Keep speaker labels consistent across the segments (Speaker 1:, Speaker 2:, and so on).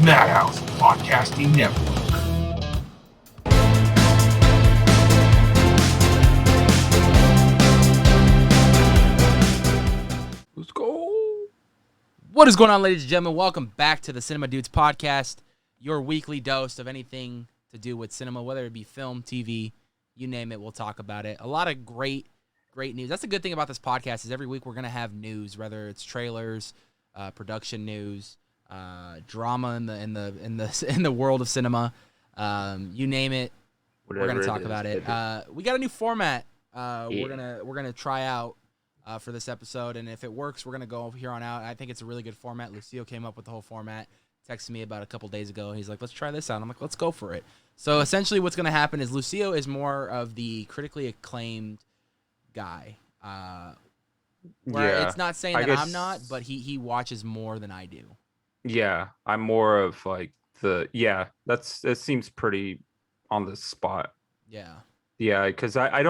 Speaker 1: Madhouse Podcasting Network.
Speaker 2: Let's go. What is going on, ladies and gentlemen? Welcome back to the Cinema Dudes Podcast, your weekly dose of anything to do with cinema, whether it be film, TV, you name it, we'll talk about it. A lot of great news. That's the good thing about this podcast is every week we're going to have news, whether it's trailers, production news, drama in the world of cinema, you name it. Whatever we're going to talk about it. We got a new format. We're gonna try out for this episode, and if it works, we're gonna go here on out. I think it's a really good format. Lucio came up with the whole format. Texted me about a couple days ago. He's like, "Let's try this out." I'm like, "Let's go for it." So essentially, what's gonna happen is Lucio is more of the critically acclaimed guy. It's not saying that I'm not, but he watches more than I do.
Speaker 3: Yeah, I'm more of like it seems pretty on the spot. Yeah, because I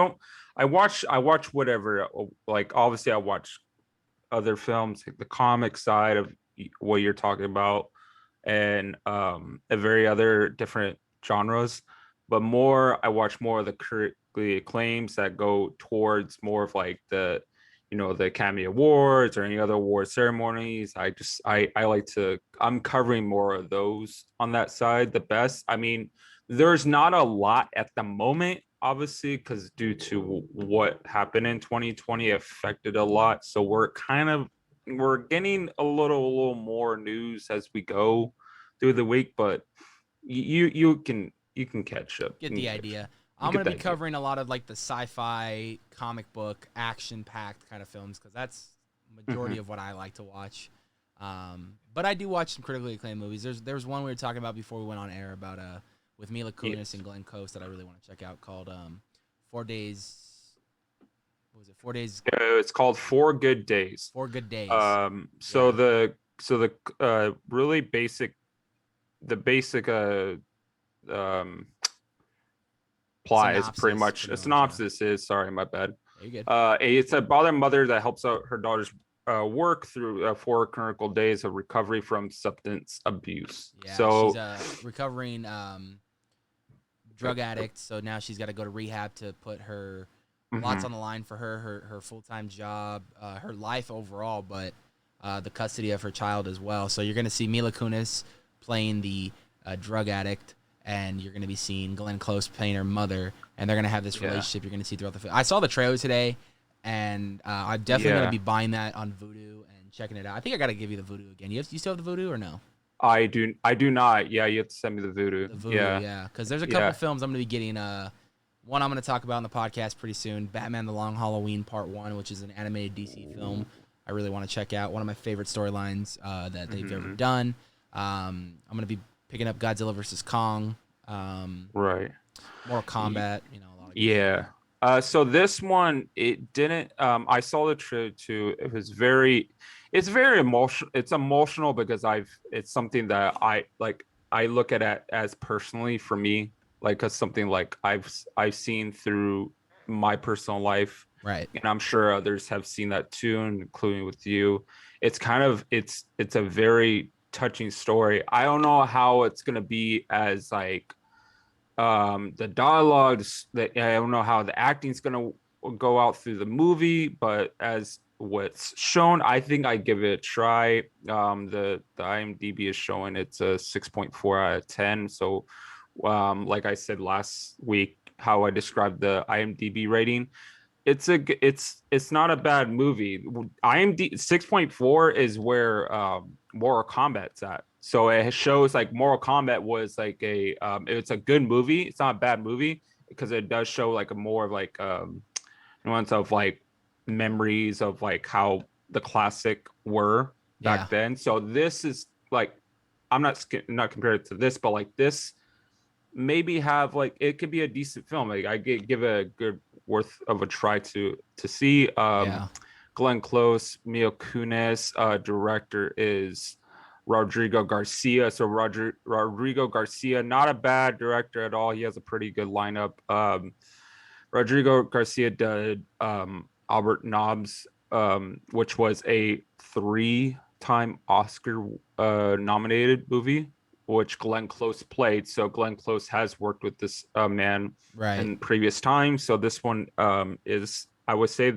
Speaker 3: watch whatever, like obviously I watch other films, like the comic side of what you're talking about, and a very other different genres, but I watch more of the critically acclaims that go towards more of like the Academy Awards or any other award ceremonies. I'm covering more of those on that side the best. I mean, there's not a lot at the moment, obviously, because due to what happened in 2020 affected a lot. So we're getting a little more news as we go through the week, but you can catch up.
Speaker 2: Get the idea. I'm going to be covering a lot of like the sci-fi, comic book, action-packed kind of films because that's the majority of what I like to watch. But I do watch some critically acclaimed movies. There's one we were talking about before we went on air about with Mila Kunis and Glenn Close that I really want to check out called 4 Days. What was it? 4 Days.
Speaker 3: It's called 4 Good Days.
Speaker 2: 4 Good Days.
Speaker 3: The really basic plot is pretty much a synopsis. Sorry, my bad.
Speaker 2: You're good.
Speaker 3: It's about a mother that helps out her daughter's work through 4 critical days of recovery from substance abuse.
Speaker 2: Yeah,
Speaker 3: so
Speaker 2: she's a recovering drug addict. So now she's got to go to rehab to put her lots on the line for her full-time job, her life overall, but the custody of her child as well. So you're going to see Mila Kunis playing the drug addict, and you're going to be seeing Glenn Close playing her mother, and they're going to have this relationship you're going to see throughout the film. I saw the trailer today, and I'm definitely going to be buying that on Vudu and checking it out. I think I got to give you the Vudu again. You still have the Vudu or no?
Speaker 3: I do not. Yeah, you have to send me the Vudu.
Speaker 2: The Vudu, yeah. Because there's a couple films I'm going to be getting. One I'm going to talk about on the podcast pretty soon, Batman: The Long Halloween Part 1, which is an animated DC film I really want to check out. One of my favorite storylines that they've ever done. I'm going to be picking up Godzilla vs. Kong.
Speaker 3: Right.
Speaker 2: Mortal Kombat, a lot of
Speaker 3: so this one, it didn't I saw the trailer too. It's very emotional. It's emotional because it's something that I look at it as personally for me, like as something like I've seen through my personal life.
Speaker 2: Right.
Speaker 3: And I'm sure others have seen that too, including with you. It's it's a very touching story. I don't know how it's gonna be as like the dialogue that I don't know how the acting's gonna go out through the movie, but as what's shown, I think I give it a try. The IMDb is showing it's a 6.4 out of 10. So like I said last week, how I described the IMDb rating, it's not a bad movie. IMDb 6.4 is where Mortal Kombat's at. So it shows like Mortal Kombat was like it's a good movie. It's not a bad movie because it does show like a more of like nuance of like memories of like how the classic were back then. So this is like, I'm not compared to this, but like this maybe have like, it could be a decent film. Like I give it a good worth of a try to see. Glenn Close, Mila Kunis, director is Rodrigo Garcia. So Rodrigo Garcia, not a bad director at all. He has a pretty good lineup. Rodrigo Garcia did Albert Nobbs, which was a 3-time Oscar nominated movie. which Glenn Close played. So Glenn Close has worked with this man
Speaker 2: Right.
Speaker 3: in previous times. So this one is, I would say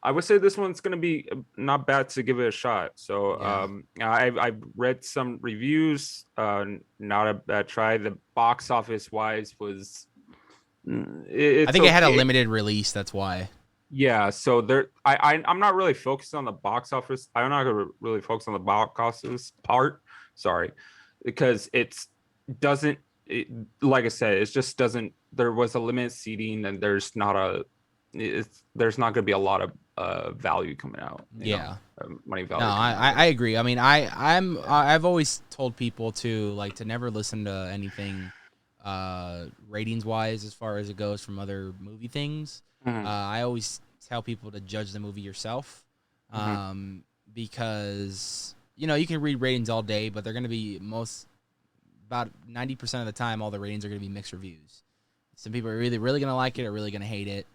Speaker 3: this one's going to be not bad to give it a shot. So I've read some reviews. Not a bad try. The box office wise was.
Speaker 2: I think it had a limited release. That's why.
Speaker 3: Yeah, so I'm not really focused on the box office. I'm not gonna really focus on the box office part. Sorry, because doesn't. Like I said, it just doesn't. There was a limited seating, and there's not going to be a lot of value coming out. Money value.
Speaker 2: No, I agree. I mean, I've always told people to never listen to anything ratings wise as far as it goes from other movie things. I always tell people to judge the movie yourself, because you can read ratings all day, but they're going to be about 90% of the time, all the ratings are going to be mixed reviews. Some people are really going to like it or really going to hate it.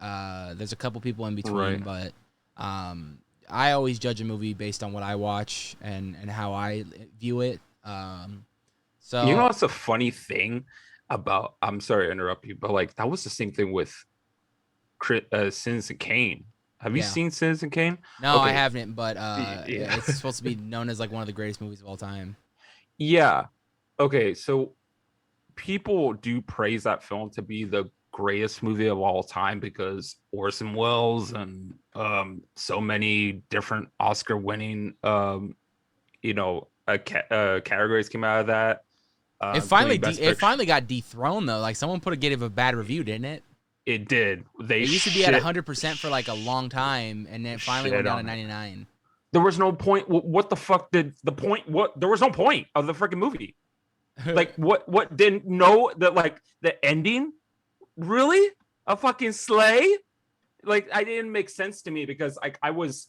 Speaker 2: There's a couple people in between, but I always judge a movie based on what I watch and how I view it. So
Speaker 3: what's a funny thing about? I'm sorry to interrupt you, but like that was the same thing with Citizen Kane. Have you seen Citizen Kane?
Speaker 2: No, okay. I haven't, but it's supposed to be known as like one of the greatest movies of all time.
Speaker 3: Yeah. Okay, so people do praise that film to be the greatest movie of all time because Orson Welles and so many different Oscar-winning categories came out of that.
Speaker 2: It finally got dethroned though. Like someone gave a bad review, didn't it?
Speaker 3: It did.
Speaker 2: It used to be at 100% for like a long time, and then it finally went down to 99.
Speaker 3: There was no point. What the fuck did the point? What? There was no point of the freaking movie. Like what didn't know that like the ending? Really? A fucking sleigh? Like I didn't make sense to me because like I was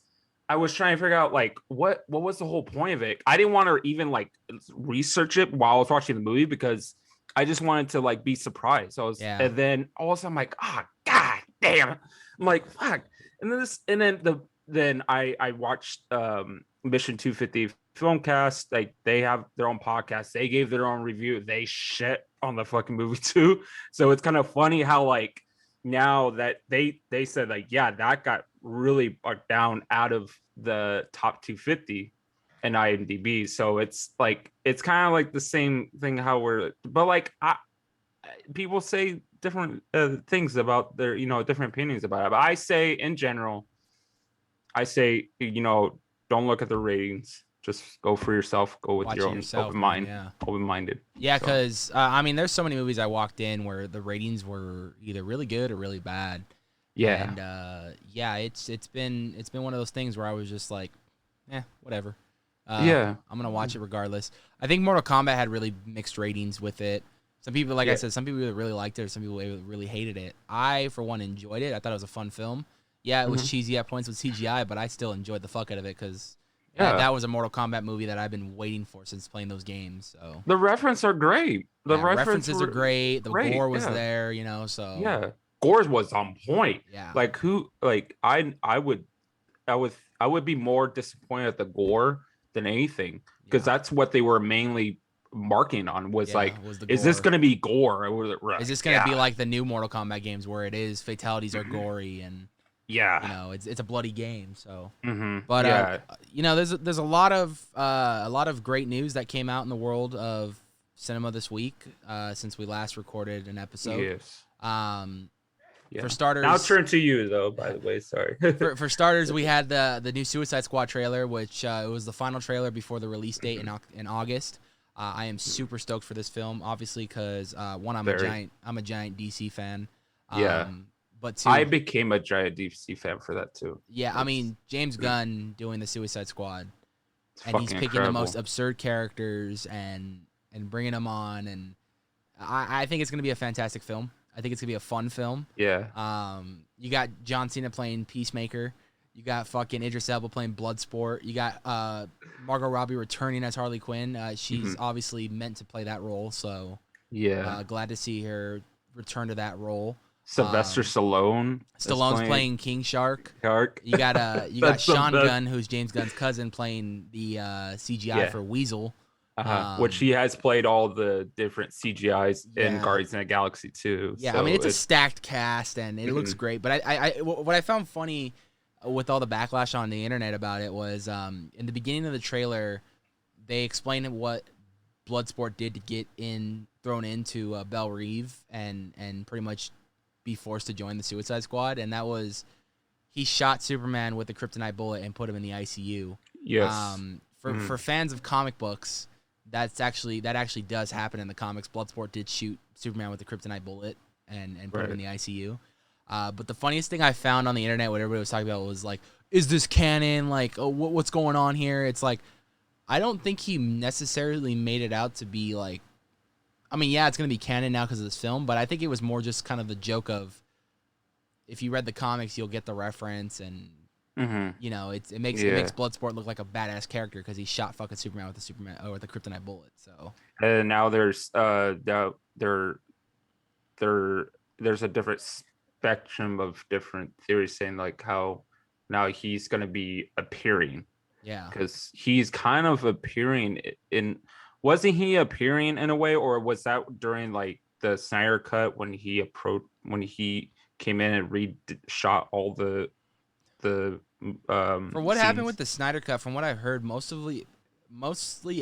Speaker 3: trying to figure out like what was the whole point of it. I didn't want to even like research it while I was watching the movie because I just wanted to like be surprised. And then all of a sudden I'm like, god damn. I'm like, fuck. And then I watched Mission 250 Filmcast. Like they have their own podcast. They gave their own review. They shit on the fucking movie too. So it's kind of funny how like now that they said like, yeah, that got really bucked down out of the top 250 in IMDb. So it's kind of like the same thing but like people say different things about their, different opinions about it. But I say in general, don't look at the ratings. Just go for yourself. Go with your own open mind. Yeah. Open-minded.
Speaker 2: Yeah, because I mean, there's so many movies I walked in where the ratings were either really good or really bad.
Speaker 3: Yeah.
Speaker 2: And it's been one of those things where I was just like, whatever.
Speaker 3: I'm
Speaker 2: gonna watch it regardless. I think Mortal Kombat had really mixed ratings with it. Some people, I said, some people really liked it, or some people really hated it. I, for one, enjoyed it. I thought it was a fun film. Yeah, it was cheesy at points with CGI, but I still enjoyed the fuck out of it because that was a Mortal Kombat movie that I've been waiting for since playing those games. So
Speaker 3: the references are great. The
Speaker 2: references are great. The gore was there, So
Speaker 3: yeah, gore was on point.
Speaker 2: Yeah,
Speaker 3: like I would be more disappointed at the gore than anything because that's what they were mainly marking on was is this going to be gore?
Speaker 2: Is this going to be like the new Mortal Kombat games where it is fatalities are gory and it's a bloody game. So, but there's a lot of great news that came out in the world of cinema this week since we last recorded an episode.
Speaker 3: Yes.
Speaker 2: For starters,
Speaker 3: now turn to you though. By the way, sorry.
Speaker 2: for starters, we had the new Suicide Squad trailer, which it was the final trailer before the release date in August. I am super stoked for this film, obviously, because one, I'm a giant DC fan. But two,
Speaker 3: I became a giant DC fan for that too.
Speaker 2: Yeah, I mean James Gunn doing the Suicide Squad, and he's picking
Speaker 3: incredible.
Speaker 2: The most absurd characters and bringing them on, and I think it's gonna be a fantastic film. I think it's gonna be a fun film.
Speaker 3: Yeah.
Speaker 2: You got John Cena playing Peacemaker. You got fucking Idris Elba playing Bloodsport. You got Margot Robbie returning as Harley Quinn. She's obviously meant to play that role, so glad to see her return to that role.
Speaker 3: Sylvester Stallone.
Speaker 2: Stallone's playing King Shark. You got Sean Gunn, who's James Gunn's cousin, playing the CGI for Weasel.
Speaker 3: Which he has played all the different CGIs in
Speaker 2: Yeah.
Speaker 3: Guardians of the Galaxy too.
Speaker 2: Yeah,
Speaker 3: So
Speaker 2: I mean it's a stacked cast and it looks
Speaker 3: Mhm.
Speaker 2: great. But what I found funny with all the backlash on the internet about it was in the beginning of the trailer, they explained what Bloodsport did to get thrown into Belle Reve and pretty much be forced to join the Suicide Squad, and that was he shot Superman with a kryptonite bullet and put him in the ICU.
Speaker 3: Yes.
Speaker 2: For fans of comic books, that actually does happen in the comics. Bloodsport did shoot Superman with a kryptonite bullet and put him in the ICU. But the funniest thing I found on the internet, what everybody was talking about, was like, is this canon? Like, what's going on here? It's like, I don't think he necessarily made it out to be like, I mean, yeah, it's going to be canon now because of this film, but I think it was more just kind of the joke of, if you read the comics, you'll get the reference, and you know, it makes Bloodsport look like a badass character because he shot fucking Superman with a kryptonite bullet. So
Speaker 3: And now there's there's a different spectrum of different theories saying like how now he's gonna be appearing.
Speaker 2: yeah,
Speaker 3: Because he's kind of appearing in, wasn't he appearing in a way, or was that during like the Snyder cut when he came in and shot all the
Speaker 2: from what happened
Speaker 3: scenes?
Speaker 2: with the Snyder cut, from what I've heard, mostly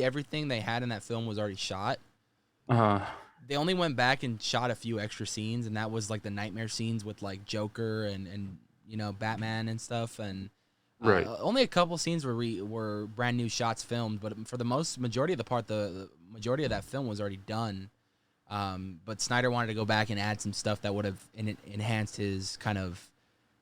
Speaker 2: everything they had in that film was already shot. They only went back and shot a few extra scenes, and that was like the nightmare scenes with like Joker and you know, Batman and stuff, and
Speaker 3: Right.
Speaker 2: Only a couple scenes were brand new shots filmed, but for the majority of the part, the majority of that film was already done. But Snyder wanted to go back and add some stuff that would have enhanced his kind of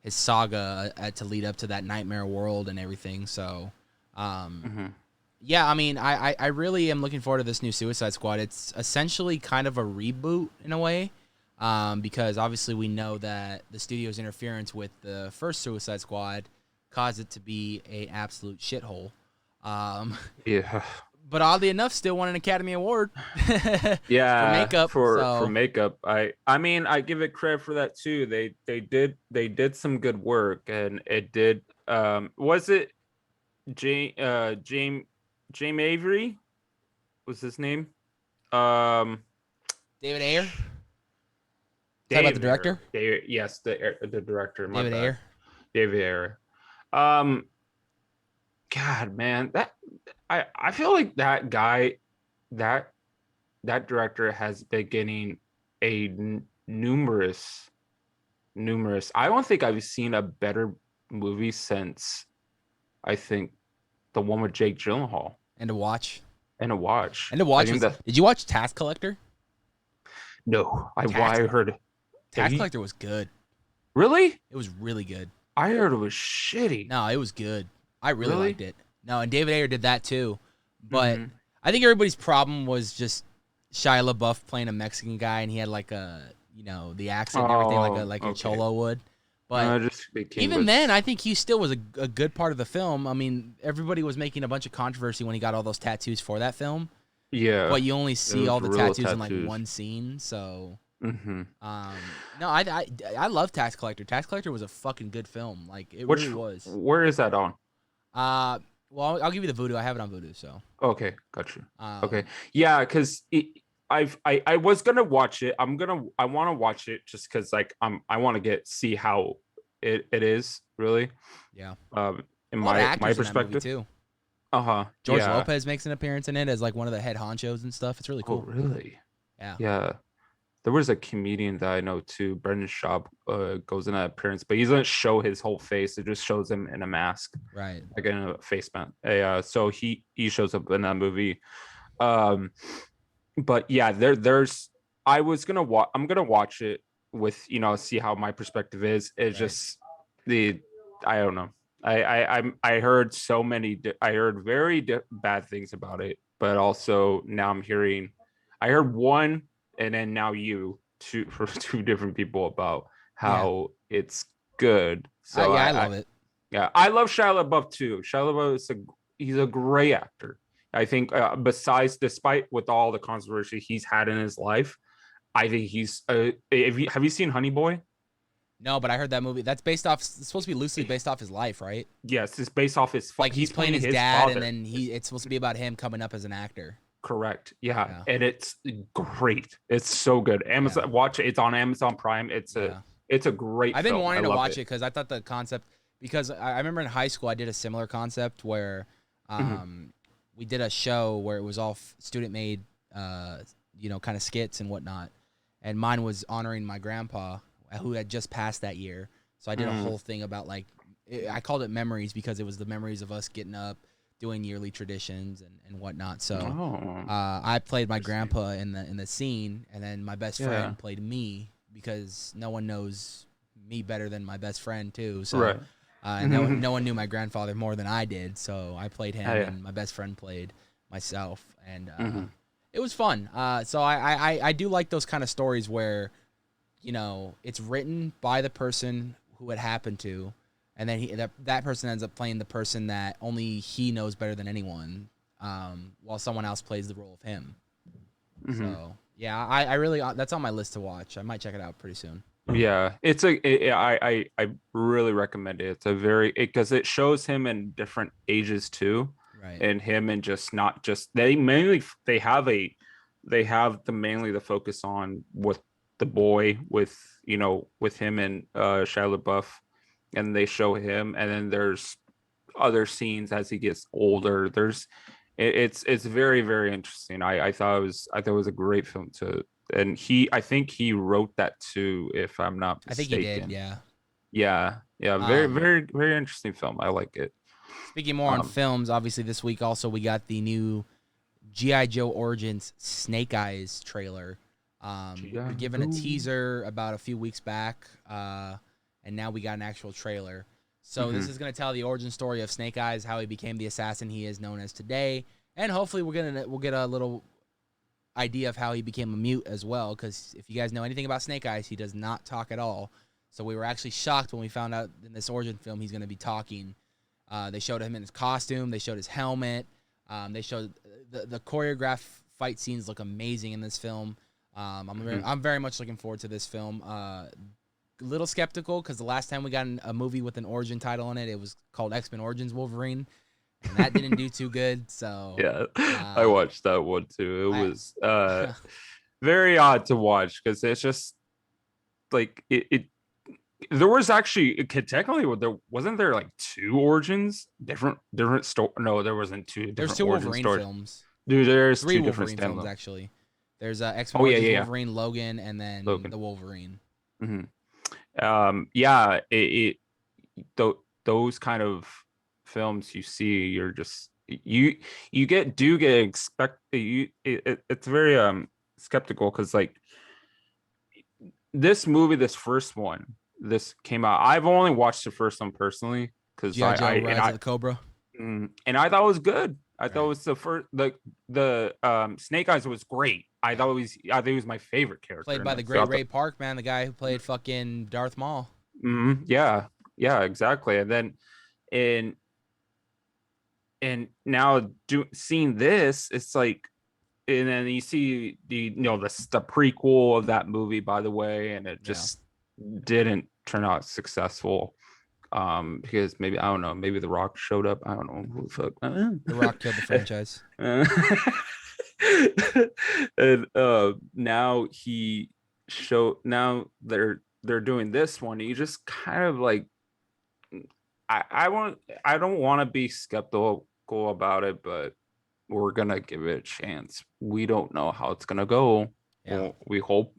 Speaker 2: his saga to lead up to that nightmare world and everything. So, yeah, I mean, I really am looking forward to this new Suicide Squad. It's essentially kind of a reboot in a way, because obviously we know that the studio's interference with the first Suicide Squad caused it to be a absolute shithole.
Speaker 3: Yeah.
Speaker 2: But oddly enough, still won an Academy Award.
Speaker 3: Yeah,
Speaker 2: for makeup.
Speaker 3: for makeup. I mean, I give it credit for that too. They did some good work, and it did. Was it James Avery? Was his name?
Speaker 2: David Ayer. Talk about the director.
Speaker 3: Yes, the director.
Speaker 2: David Ayer.
Speaker 3: David Ayer. God, man, that I feel like that guy, that director has been getting numerous. I don't think I've seen a better movie since, I think, the one with Jake Gyllenhaal.
Speaker 2: And to watch.
Speaker 3: And to watch.
Speaker 2: Did you watch Task Collector?
Speaker 3: No, I heard.
Speaker 2: Task Collector was good.
Speaker 3: Really?
Speaker 2: It was really good.
Speaker 3: I heard it was shitty.
Speaker 2: No, it was good. I really liked it. No, and David Ayer did that too. But I think everybody's problem was just Shia LaBeouf playing a Mexican guy, and he had like a, you know, the accent and everything like a Cholo would. But even then, I think he still was a good part of the film. I mean, everybody was making a bunch of controversy when he got all those tattoos for that film.
Speaker 3: Yeah.
Speaker 2: But you only see all the tattoos in like one scene, so. No, I love Tax Collector. Tax Collector was a fucking good film. Like it really was.
Speaker 3: Where is that on?
Speaker 2: Well, I'll give you the Vudu. I have it on Vudu. So.
Speaker 3: Okay, got you. Okay, yeah, because I was gonna watch it. I want to watch it just because like I want to see how it is really.
Speaker 2: Yeah.
Speaker 3: In my perspective
Speaker 2: too.
Speaker 3: George
Speaker 2: Lopez makes an appearance in it as like one of the head honchos and stuff. It's really cool.
Speaker 3: Oh, really?
Speaker 2: Yeah.
Speaker 3: Yeah. There was a comedian that I know too, Brendan Schaub, goes in that appearance, but he doesn't show his whole face. It just shows him in a mask,
Speaker 2: right?
Speaker 3: Like in a face mask. So he shows up in that movie. But yeah, there's. I'm gonna watch it with, you know, see how my perspective is. It's just I don't know. I heard so many. I heard very bad things about it, but also now I'm hearing. I heard one. And then now for two different people about how it's good. So
Speaker 2: I love it.
Speaker 3: Yeah, I love Shia LaBeouf too. Shia LaBeouf he's a great actor. I think despite with all the controversy he's had in his life, I think he's. Have you seen Honey Boy?
Speaker 2: No, but I heard that movie. That's it's supposed to be loosely based off his life, right?
Speaker 3: Yes, it's based off his.
Speaker 2: Like he's playing his dad,
Speaker 3: father.
Speaker 2: and then it's supposed to be about him coming up as an actor.
Speaker 3: correct. Yeah, and it's great. It's so good. Amazon, watch it. It's on Amazon Prime. It's a great
Speaker 2: I've been
Speaker 3: film.
Speaker 2: wanting to watch it because I thought the concept, because I remember in high school I did a similar concept where we did a show where it was all student made, kind of skits and whatnot. And mine was honoring my grandpa who had just passed that year. So I did a whole thing about I called it memories because it was the memories of us getting up, doing yearly traditions and whatnot. So I played my grandpa in the scene, and then my best friend played me because no one knows me better than my best friend too. So no one knew my grandfather more than I did. So I played him, and my best friend played myself, and it was fun. So I do like those kind of stories where, it's written by the person who it happened to, and then that person ends up playing the person that only he knows better than anyone, while someone else plays the role of him. So yeah, I really that's on my list to watch. I might check it out pretty soon.
Speaker 3: Yeah, I really recommend it. It's because it shows him in different ages too,
Speaker 2: right?
Speaker 3: And him and just not just they have mainly the focus on with the boy with him and Shia LaBeouf, and they show him, and then there's other scenes as he gets older. It's very, very interesting. I thought it was a great film to, and I think he wrote that too, if I'm not mistaken.
Speaker 2: I think he did, yeah.
Speaker 3: Yeah. Very, very, very interesting film. I like it.
Speaker 2: Speaking more on films, obviously this week also we got the new G.I. Joe Origins Snake Eyes trailer. We were given a teaser about a few weeks back, and now we got an actual trailer. So this is going to tell the origin story of Snake Eyes, how he became the assassin he is known as today, and hopefully we'll get a little idea of how he became a mute as well, because if you guys know anything about Snake Eyes, he does not talk at all. So we were actually shocked when we found out in this origin film he's going to be talking. They showed him in his costume. They showed his helmet. They showed the choreographed fight scenes look amazing in this film. I'm very much looking forward to this film. Little skeptical because the last time we got a movie with an origin title in it, it was called X-Men Origins Wolverine, and that didn't do too good. So
Speaker 3: yeah, I watched that one too. It was very odd to watch because it's just like it. There was actually technically there like two origins, different story. No, there wasn't two.
Speaker 2: There's two Wolverine films.
Speaker 3: Dude, there's
Speaker 2: three
Speaker 3: two
Speaker 2: Wolverine
Speaker 3: different
Speaker 2: films actually. There's X-Men Origins Wolverine, Logan, and then
Speaker 3: Logan.
Speaker 2: The Wolverine.
Speaker 3: Those kind of films you see, you're just it's very skeptical because like this movie, this first one, this came out. I've only watched the first one personally because
Speaker 2: Rise of the Cobra,
Speaker 3: and I thought it was good. I thought it was the first the Snake Eyes was great. I think he was my favorite character.
Speaker 2: Played by the great Ray Park, man, the guy who played fucking Darth Maul.
Speaker 3: Yeah, exactly. And then and now seeing this, it's like, and then you see the prequel of that movie, by the way, and it just didn't turn out successful. Because maybe, I don't know, maybe The Rock showed up. I don't know who the fuck.
Speaker 2: The Rock killed the franchise.
Speaker 3: And now they're doing this one. You just kind of like, I don't want to be skeptical about it, but we're gonna give it a chance. We don't know how it's gonna go.
Speaker 2: Yeah.
Speaker 3: Well, we hope.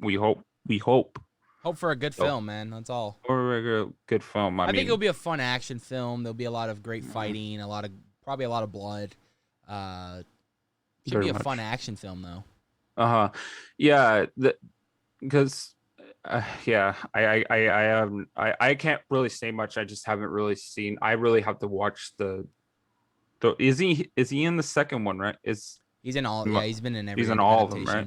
Speaker 2: Hope for a good film, man. That's all.
Speaker 3: Or a good film. I mean,
Speaker 2: think it'll be a fun action film. There'll be a lot of great fighting, probably a lot of blood. Should be a fun action film though.
Speaker 3: Yeah, because I can't really say much. I just haven't really seen. I really have to watch is he in the second one, right? He's in all. Yeah,
Speaker 2: he's been in every.
Speaker 3: He's in all of them, right?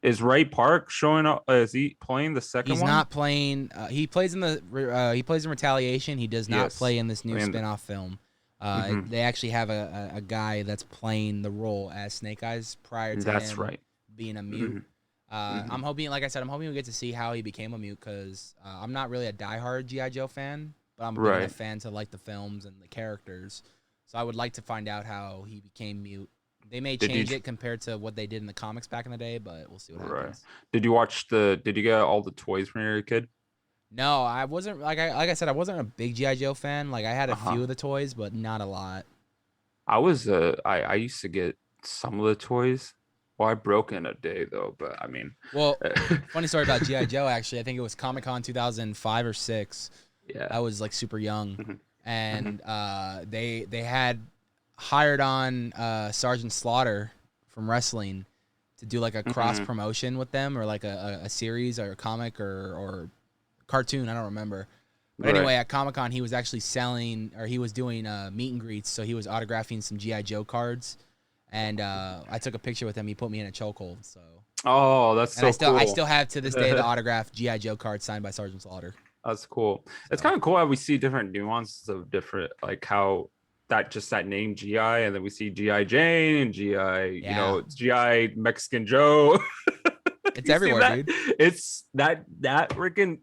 Speaker 3: Is Ray Park showing up? Is he playing the second one?
Speaker 2: He's not playing. He plays in Retaliation. He does not play in this new spin-off film. They actually have a guy that's playing the role as Snake Eyes prior to him being a mute. I'm hoping, like I said, we get to see how he became a mute because I'm not really a diehard G.I. Joe fan, but I'm a big enough fan to like the films and the characters. So I would like to find out how he became mute They may
Speaker 3: Did
Speaker 2: change
Speaker 3: you
Speaker 2: it compared to what they did in the comics back in the day, but we'll see what
Speaker 3: right?
Speaker 2: happens.
Speaker 3: Did you get all the toys when you were a kid?
Speaker 2: No, I wasn't like I said, I wasn't a big GI Joe fan. Like I had a
Speaker 3: Uh-huh.
Speaker 2: few of the toys, but not a lot.
Speaker 3: I used to get some of the toys. Well, I broke in a day though, but I mean,
Speaker 2: Well, funny story about GI Joe. Actually, I think it was Comic-Con 2005 or six.
Speaker 3: yeah.
Speaker 2: I was like super young,
Speaker 3: Mhm, mhm,
Speaker 2: and they had hired on Sergeant Slaughter from wrestling to do like a cross
Speaker 3: mhm.
Speaker 2: promotion with them, or like a series or a comic or cartoon. I don't remember. But
Speaker 3: Right.
Speaker 2: anyway, at Comic Con, he was actually selling, or he was doing meet and greets. So he was autographing some GI Joe cards, and I took a picture with him. He put me in a chokehold. So,
Speaker 3: Oh, that's
Speaker 2: and I
Speaker 3: so
Speaker 2: still I
Speaker 3: cool.
Speaker 2: still have to this day the autographed GI Joe card signed by Sergeant Slaughter.
Speaker 3: That's cool. It's
Speaker 2: So
Speaker 3: kind of cool how we see different nuances of different, like how that name GI, and then we see GI Jane and GI,
Speaker 2: yeah,
Speaker 3: GI Mexican Joe.
Speaker 2: it's
Speaker 3: You see
Speaker 2: everywhere,
Speaker 3: that?
Speaker 2: dude.
Speaker 3: It's that freaking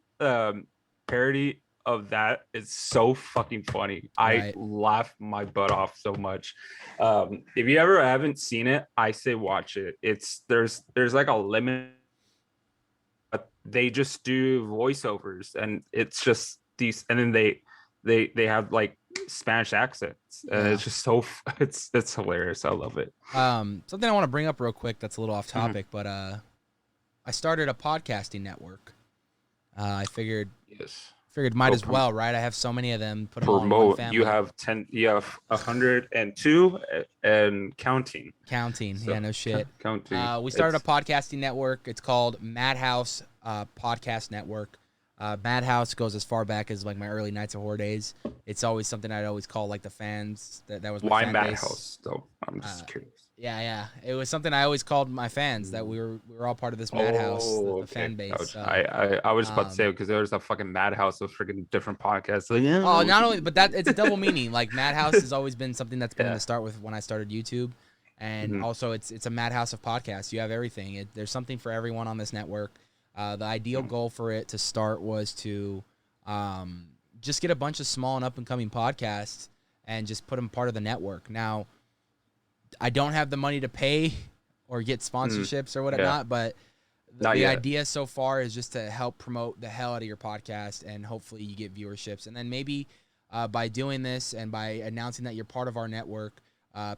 Speaker 3: parody of that is so fucking funny. I
Speaker 2: Right.
Speaker 3: laugh my butt off so much. If you ever haven't seen it, I say watch it. There's like a limit. They just do voiceovers, and it's just these, and then they have like Spanish accents, and
Speaker 2: Yeah.
Speaker 3: it's just so it's hilarious. I love it.
Speaker 2: Something I want to bring up real quick that's a little off
Speaker 3: Mhm.
Speaker 2: topic, but I started a podcasting network. I
Speaker 3: Yes.
Speaker 2: figured might
Speaker 3: Go
Speaker 2: as well, right? I have so many of them, put them all in one
Speaker 3: promote. You
Speaker 2: family.
Speaker 3: have 10. You have 102 and counting.
Speaker 2: Counting,
Speaker 3: So
Speaker 2: yeah, no shit.
Speaker 3: counting.
Speaker 2: We started a
Speaker 3: It's
Speaker 2: podcasting network. It's called Madhouse Podcast Network. Madhouse goes as far back as like my early Nights of Horror days. It's always something I'd always call like the fans. That was my
Speaker 3: why
Speaker 2: fan base.
Speaker 3: Madhouse though. I'm
Speaker 2: Uh,
Speaker 3: just curious.
Speaker 2: yeah. It was something I always called my fans, that we were all part of this Madhouse,
Speaker 3: Oh,
Speaker 2: the fan
Speaker 3: okay.
Speaker 2: base.
Speaker 3: Ouch.
Speaker 2: So,
Speaker 3: I was just about to say
Speaker 2: um,
Speaker 3: because there's a fucking Madhouse of freaking different podcasts. Like, yeah,
Speaker 2: oh,
Speaker 3: we
Speaker 2: not
Speaker 3: should
Speaker 2: only, but that it's a double meaning. Like Madhouse has always been something that's been in
Speaker 3: yeah.
Speaker 2: the start with when I started YouTube, and
Speaker 3: Mhm,
Speaker 2: also it's a madhouse of podcasts. You have everything. There's something for everyone on this network. The ideal
Speaker 3: mhm,
Speaker 2: goal for it to start was to just get a bunch of small and up and coming podcasts and just put them part of the network. Now, I don't have the money to pay or get
Speaker 3: mhm.
Speaker 2: sponsorships or
Speaker 3: Yeah.
Speaker 2: whatnot, but
Speaker 3: Not
Speaker 2: the
Speaker 3: yet.
Speaker 2: idea so far is just to help promote the hell out of your podcast, and hopefully you get viewerships. And then maybe by doing this and by announcing that you're part of our network,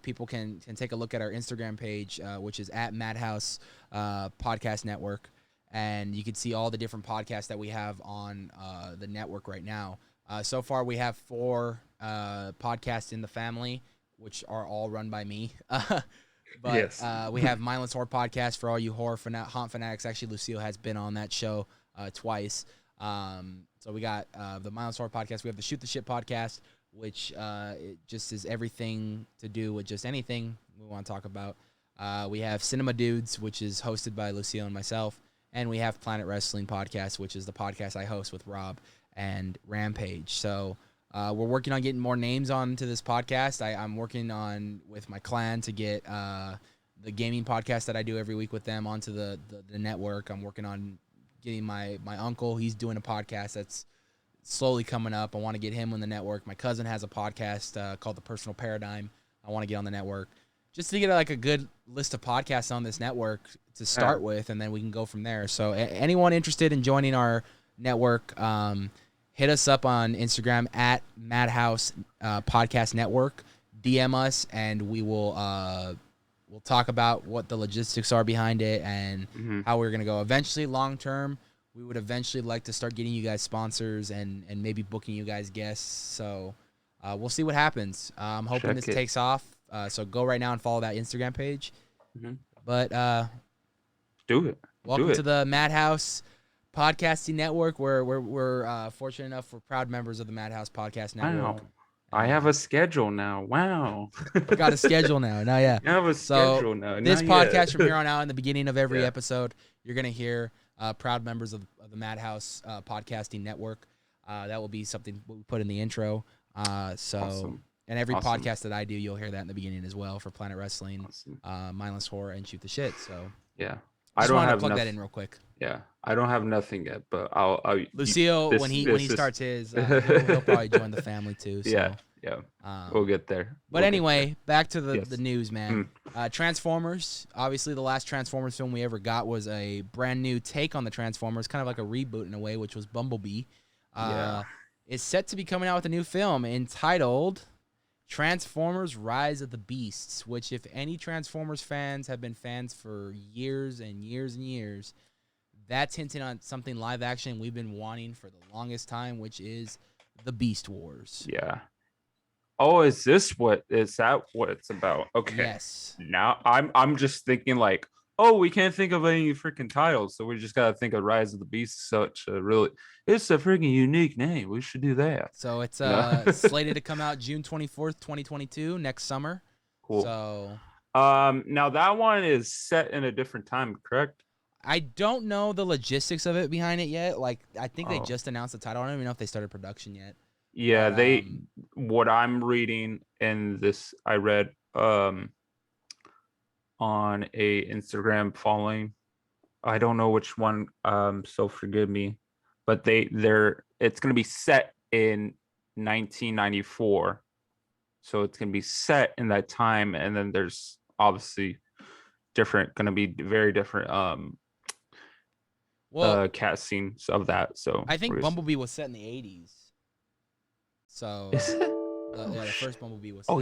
Speaker 2: people can take a look at our Instagram page, which is at Madhouse Podcast Network, and you can see all the different podcasts that we have on the network right now. So far, we have 4 podcasts in the family, which are all run by me. But
Speaker 3: Yes.
Speaker 2: we have Mindless Horror Podcast for all you haunt fanatics. Actually, Lucio has been on that show twice. So we got the Mindless Horror Podcast. We have the Shoot the Shit Podcast, which it just is everything to do with just anything we want to talk about. We have Cinema Dudes, which is hosted by Lucio and myself. And we have Planet Wrestling Podcast, which is the podcast I host with Rob and Rampage. So we're working on getting more names onto this podcast. I'm working on with my clan to get the gaming podcast that I do every week with them onto the network. I'm working on getting my uncle. He's doing a podcast that's slowly coming up. I want to get him on the network. My cousin has a podcast called The Personal Paradigm. I want to get on the network just to get like a good list of podcasts on this network to start with, and then we can go from there. So anyone interested in joining our network, hit us up on Instagram at Madhouse Podcast Network. DM us, and we will we'll talk about what the logistics are behind it and
Speaker 3: Mhm.
Speaker 2: how we're gonna go. Eventually, long term, we would eventually like to start getting you guys sponsors and maybe booking you guys guests. So we'll see what happens. I'm hoping
Speaker 3: Check
Speaker 2: this
Speaker 3: it.
Speaker 2: takes off. So go right now and follow that Instagram page.
Speaker 3: Mhm.
Speaker 2: But
Speaker 3: Do it.
Speaker 2: welcome to the Madhouse Podcasting Network. We're fortunate enough, we're proud members of the Madhouse Podcast Network.
Speaker 3: Wow. I have a schedule now. Wow.
Speaker 2: Got a schedule now. Now, yeah.
Speaker 3: I have a
Speaker 2: So
Speaker 3: schedule now.
Speaker 2: this
Speaker 3: Not
Speaker 2: podcast
Speaker 3: yet.
Speaker 2: from here on out, in the beginning of every
Speaker 3: Yeah.
Speaker 2: episode, you're gonna hear proud members of the Madhouse Podcasting Network. That will be something we put in the intro.
Speaker 3: Awesome.
Speaker 2: And every
Speaker 3: Awesome.
Speaker 2: podcast that I do, you'll hear that in the beginning as well for Planet Wrestling,
Speaker 3: Awesome.
Speaker 2: Mindless Horror, and Shoot the Shit. So
Speaker 3: Yeah.
Speaker 2: just wanted to plug that in real quick.
Speaker 3: Yeah. I don't have nothing yet, but I'll
Speaker 2: Lucio, when he starts his, he'll probably join the family too. So,
Speaker 3: Yeah. Yeah. We'll get there.
Speaker 2: But
Speaker 3: We'll get
Speaker 2: anyway, back to the
Speaker 3: Yes.
Speaker 2: news, man. Transformers. Obviously, the last Transformers film we ever got was a brand new take on the Transformers, kind of like a reboot in a way, which was Bumblebee. Is set to be coming out with a new film entitled Transformers: Rise of the Beasts, which, if any Transformers fans have been fans for years and years and years, that's hinting on something live action we've been wanting for the longest time, which is the Beast Wars.
Speaker 3: Yeah. Oh, is that what it's about? Okay.
Speaker 2: Yes.
Speaker 3: Now I'm just thinking like, oh, we can't think of any freaking titles, so we just gotta think of Rise of the Beast. It's a freaking unique name. We should do that.
Speaker 2: So it's
Speaker 3: No.
Speaker 2: slated to come out June 24th, 2022, next summer.
Speaker 3: Cool.
Speaker 2: So
Speaker 3: now that one is set in a different time, correct?
Speaker 2: I don't know the logistics of it behind it yet. Like, I think they just announced the title. I don't even know if they started production yet.
Speaker 3: Yeah,
Speaker 2: But,
Speaker 3: what I'm reading in this, I read on a Instagram following. I don't know which one, so forgive me, but it's gonna be set in 1994. So it's gonna be set in that time, and then there's obviously gonna be very different cast scenes of that. So
Speaker 2: I think Bumblebee was set in the 80s. So
Speaker 3: is it?
Speaker 2: the first Bumblebee was set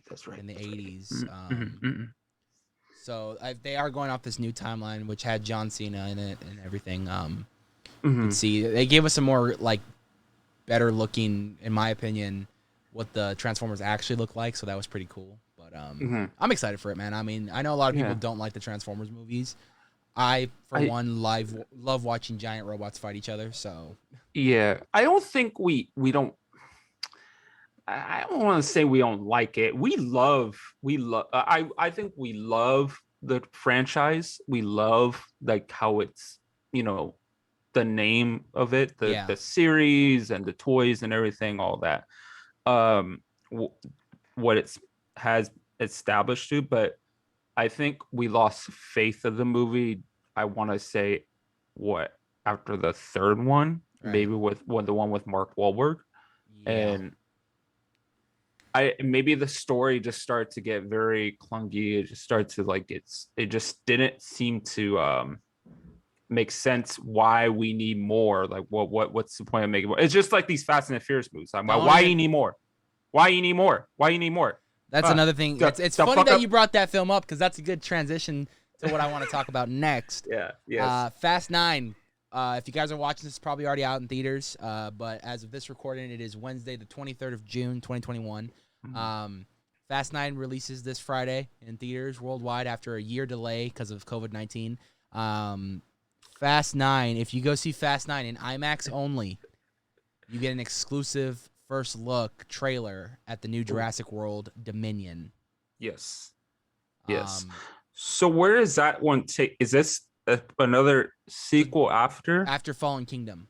Speaker 3: that's right.
Speaker 2: in the 80s. So they are going off this new timeline, which had John Cena in it and everything. You can see they gave us some more like better looking, in my opinion, what the Transformers actually look like. So that was pretty cool. But I'm excited for it, man. I mean, I know a lot of people don't like the Transformers movies. I, for one, love watching giant robots fight each other. So
Speaker 3: yeah, I don't think we don't. I don't want to say we don't like it. We love. I think we love the franchise. We love like how it's, the name of it, the series and the toys and everything, all that. What it's has established to, but I think we lost faith of the movie. I want to say, after the third one, maybe with the one with Mark Wahlberg, and maybe the story just started to get very clunky. It just started to it just didn't seem to make sense. Why we need more? Like what's the point of making more? It's just like these Fast and the Furious movies. Why you need more? Why you need more? Why you need more?
Speaker 2: That's another thing. It's funny that you brought that film up because that's a good transition to what I want to talk about next. Fast 9. If you guys are watching this, it's probably already out in theaters. But as of this recording, it is Wednesday, the 23rd of June, 2021. Fast 9 releases this Friday in theaters worldwide after a year delay because of COVID-19. Fast 9, if you go see Fast 9 in IMAX only, you get an exclusive first look trailer at the new Jurassic World Dominion.
Speaker 3: Yes. So where is that one take? Is this another sequel after
Speaker 2: Fallen Kingdom?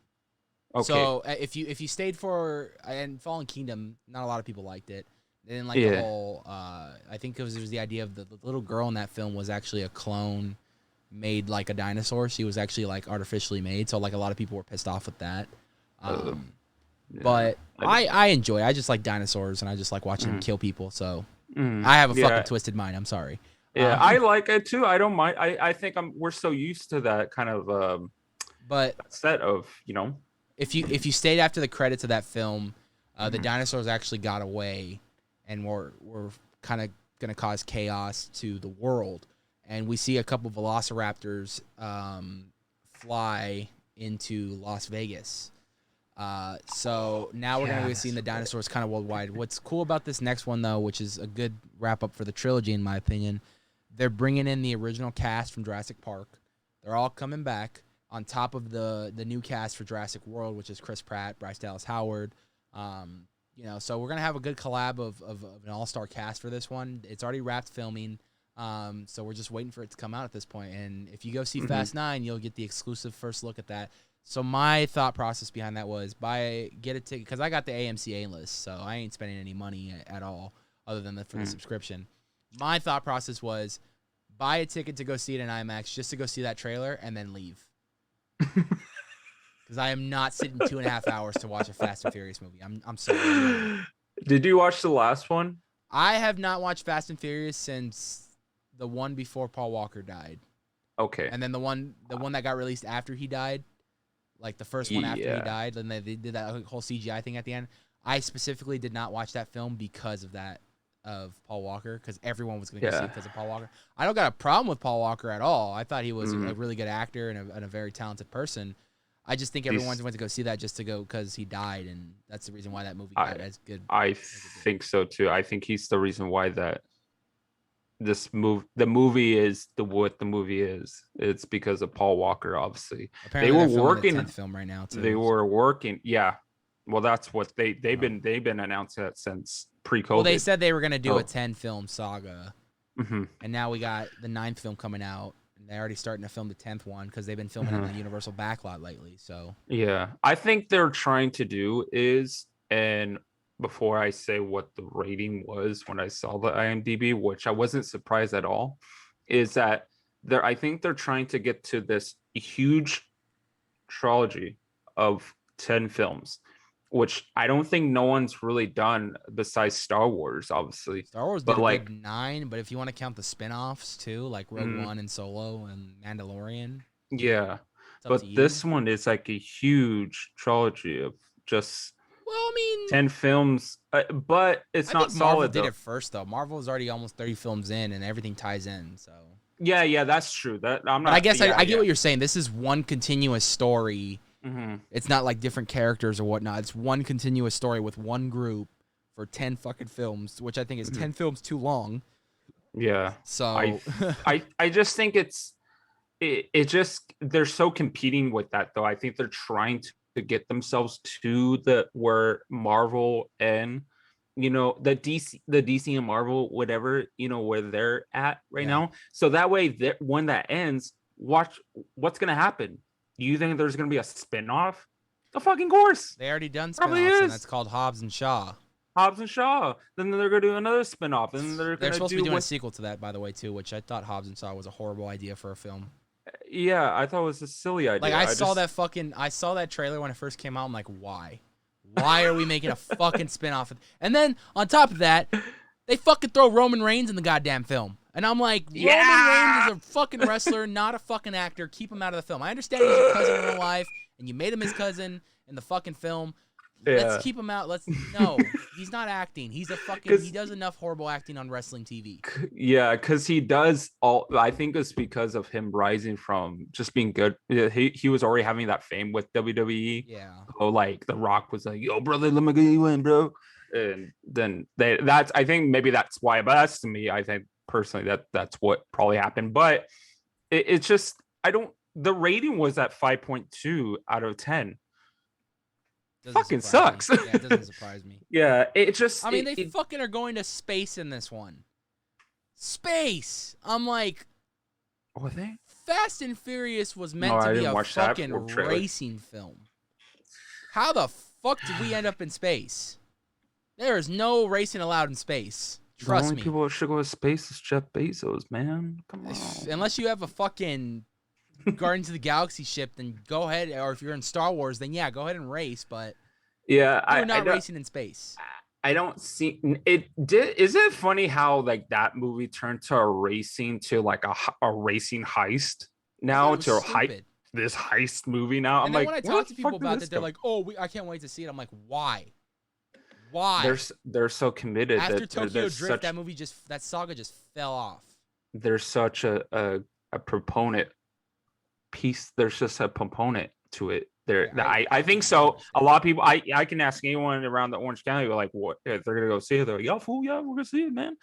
Speaker 3: Okay.
Speaker 2: So if you stayed for and Fallen Kingdom, not a lot of people liked it. They didn't like the whole. I think it was the idea of the little girl in that film was actually a clone made like a dinosaur. She was actually like artificially made. So like a lot of people were pissed off with that. But I enjoy it. I just like dinosaurs and I just like watching them kill people. So I have a fucking twisted mind. I'm sorry.
Speaker 3: Yeah, I like it too. I don't mind. I think we're so used to that kind of
Speaker 2: but
Speaker 3: set of,
Speaker 2: if you stayed after the credits of that film, the dinosaurs actually got away and were kind of going to cause chaos to the world. And we see a couple velociraptors fly into Las Vegas. So now we're going to be seeing the dinosaurs kind of worldwide. What's cool about this next one, though, which is a good wrap-up for the trilogy, in my opinion, they're bringing in the original cast from Jurassic Park. They're all coming back on top of the new cast for Jurassic World, which is Chris Pratt, Bryce Dallas Howard. So we're going to have a good collab of an all-star cast for this one. It's already wrapped filming. So we're just waiting for it to come out at this point. And if you go see Fast 9, you'll get the exclusive first look at that. So my thought process behind that was get a ticket, because I got the AMC A-list, so I ain't spending any money at all other than for the subscription. My thought process was buy a ticket to go see it in IMAX just to go see that trailer and then leave. Because I am not sitting 2.5 hours to watch a Fast and Furious movie. I'm sorry.
Speaker 3: Did you watch the last one?
Speaker 2: I have not watched Fast and Furious since the one before Paul Walker died.
Speaker 3: Okay.
Speaker 2: And then the one that got released after he died, like the first one after he died, and they did that whole CGI thing at the end. I specifically did not watch that film because of that, of Paul Walker, because everyone was going to go see it because of Paul Walker. I don't got a problem with Paul Walker at all. I thought he was a really good actor and a very talented person. I just think everyone went to go see that just to go because he died, and that's the reason why that movie got as good.
Speaker 3: I think so too. I think he's the reason why that the movie is what the movie is. It's because of Paul Walker, obviously.
Speaker 2: Apparently
Speaker 3: they were working
Speaker 2: the 10th film right now too.
Speaker 3: They were working, yeah. Well, that's what they've been announcing that since pre-COVID.
Speaker 2: Well, they said they were gonna do a 10-film saga,
Speaker 3: and
Speaker 2: now we got the 9th film coming out, and they're already starting to film the 10th one because they've been filming in the Universal backlot lately. So
Speaker 3: yeah, I think they're trying to do is, and before I say what the rating was when I saw the IMDb, which I wasn't surprised at all, is that I think they're trying to get to this huge trilogy of 10 films, which I don't think no one's really done besides Star Wars, obviously.
Speaker 2: Star Wars did like 9, but if you want to count the spin-offs too, like Rogue One and Solo and Mandalorian.
Speaker 3: Yeah. But this one is like a huge trilogy of just 10 films, but it's not solid.
Speaker 2: Marvel did it first though. Marvel is already almost 30 films in, and everything ties in. So
Speaker 3: yeah, that's true. That I'm not.
Speaker 2: But I guess I get what you're saying. This is one continuous story. It's not like different characters or whatnot. It's one continuous story with one group for 10 fucking films, which I think is 10 films too long.
Speaker 3: Yeah.
Speaker 2: So
Speaker 3: I just think it just they're so competing with that though. I think they're trying to get themselves to where Marvel and the DC and Marvel, whatever, where they're at right now. So that way when that ends, watch what's gonna happen. Do you think there's gonna be a spin-off? The fucking course.
Speaker 2: They already done spin-offs, and that's called Hobbs and Shaw.
Speaker 3: Then they're gonna do another spin-off. And they're
Speaker 2: supposed to be doing a sequel to that, by the way, too, which I thought Hobbs and Shaw was a horrible idea for a film.
Speaker 3: Yeah, I thought it was a silly idea.
Speaker 2: Like I saw that trailer when it first came out. I'm like, why? Why are we making a fucking spin-off? And then on top of that, they fucking throw Roman Reigns in the goddamn film. And I'm like, Roman Reigns is a fucking wrestler, not a fucking actor. Keep him out of the film. I understand he's your cousin in real life, and you made him his cousin in the fucking film. Yeah. Let's keep him out. No, he's not acting. He does enough horrible acting on wrestling TV.
Speaker 3: Yeah, because he does I think it's because of him rising from just being good. He was already having that fame with WWE.
Speaker 2: Yeah.
Speaker 3: So like The Rock was like, yo, brother, let me get you in, bro. And then I think maybe that's why, but that's to me, I think personally that's what probably happened. But it's just, the rating was at 5.2 out of 10. Fucking sucks.
Speaker 2: Yeah, it doesn't surprise me.
Speaker 3: Yeah, it just.
Speaker 2: I mean, they fucking are going to space in this one. Space. I'm like,
Speaker 3: were they?
Speaker 2: Fast and Furious was meant to be a fucking racing film. How the fuck did we end up in space? There is no racing allowed in space. Trust me.
Speaker 3: The only people who should go to space is Jeff Bezos, man. Come on.
Speaker 2: Unless you have a fucking Guardians of the Galaxy ship, then go ahead. Or if you're in Star Wars, then yeah, go ahead and race. But
Speaker 3: yeah,
Speaker 2: you're not racing in space.
Speaker 3: I don't see it. Is it funny how like that movie turned to a racing to like a racing heist now to this heist movie now?
Speaker 2: And
Speaker 3: I'm
Speaker 2: then when I talk to people about it, they're like, "Oh, I can't wait to see it." I'm like, "Why? Why?"
Speaker 3: They're so committed.
Speaker 2: After Tokyo Drift, that saga just fell off.
Speaker 3: There's such a proponent piece. There's just a component to it. I think so. A lot of people, I can ask anyone around the Orange County, like, what if they're gonna go see it? They're like, "Yo, fool, yeah, we're gonna see it, man."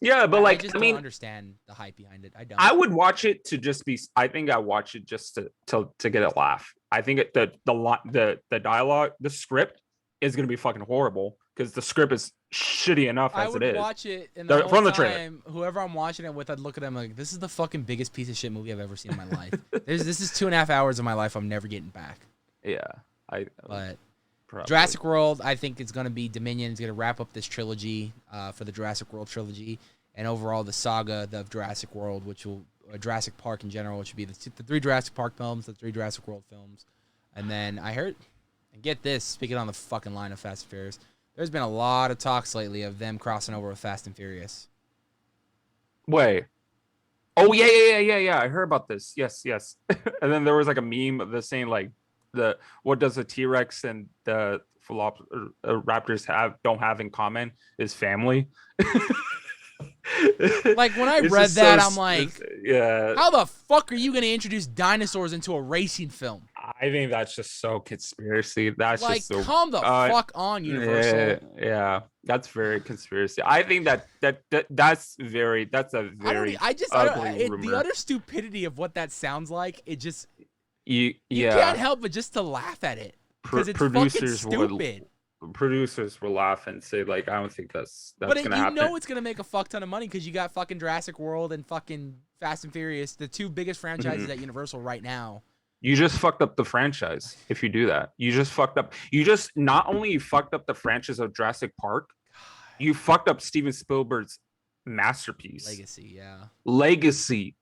Speaker 3: Yeah, but like, I
Speaker 2: don't understand the hype behind it. I don't.
Speaker 3: I would watch it to just be. I think I watch it just to get a laugh. I think the dialogue, the script is gonna be fucking horrible because the script is shitty enough as it is.
Speaker 2: I would watch it, and the whole time, whoever I'm watching it with, I'd look at them like, this is the fucking biggest piece of shit movie I've ever seen in my life. This is 2.5 hours of my life I'm never getting back.
Speaker 3: Yeah,
Speaker 2: but Jurassic World, I think it's going to be Dominion. It's going to wrap up this trilogy for the Jurassic World trilogy, and overall the saga of Jurassic World, which will Jurassic Park in general, which would be the 3 Jurassic Park films, the 3 Jurassic World films, and then I heard, and get this, speaking on the fucking line of Fast and Furious, there's been a lot of talks lately of them crossing over with Fast and Furious.
Speaker 3: Wait, Oh yeah. I heard about this. Yes. And then there was like a meme of this saying like what does the T-Rex and the raptors don't have in common is family.
Speaker 2: Like when I
Speaker 3: It's
Speaker 2: read
Speaker 3: just
Speaker 2: that,
Speaker 3: so
Speaker 2: I'm like,
Speaker 3: yeah.
Speaker 2: how the fuck are you gonna introduce dinosaurs into a racing film?
Speaker 3: I think that's just so conspiracy. That's
Speaker 2: Like,
Speaker 3: just so
Speaker 2: come the fuck on, Universal.
Speaker 3: yeah, that's very conspiracy. I think that's a
Speaker 2: I don't.
Speaker 3: very
Speaker 2: I don't.
Speaker 3: ugly
Speaker 2: The
Speaker 3: rumor.
Speaker 2: utter stupidity of what that sounds like. It just. You can't
Speaker 3: Yeah,
Speaker 2: help but just to laugh at it because it's fucking
Speaker 3: producers
Speaker 2: stupid.
Speaker 3: will laugh and say like, I don't think that's
Speaker 2: But
Speaker 3: gonna
Speaker 2: you
Speaker 3: happen.
Speaker 2: know it's gonna make a fuck ton of money because you got fucking Jurassic World and fucking Fast and Furious, the two biggest franchises
Speaker 3: Mhm.
Speaker 2: at Universal right now.
Speaker 3: You just fucked up the franchise if you do that. You just fucked up. You just not only fucked up the franchise of Jurassic Park, you fucked up Steven Spielberg's masterpiece. Legacy,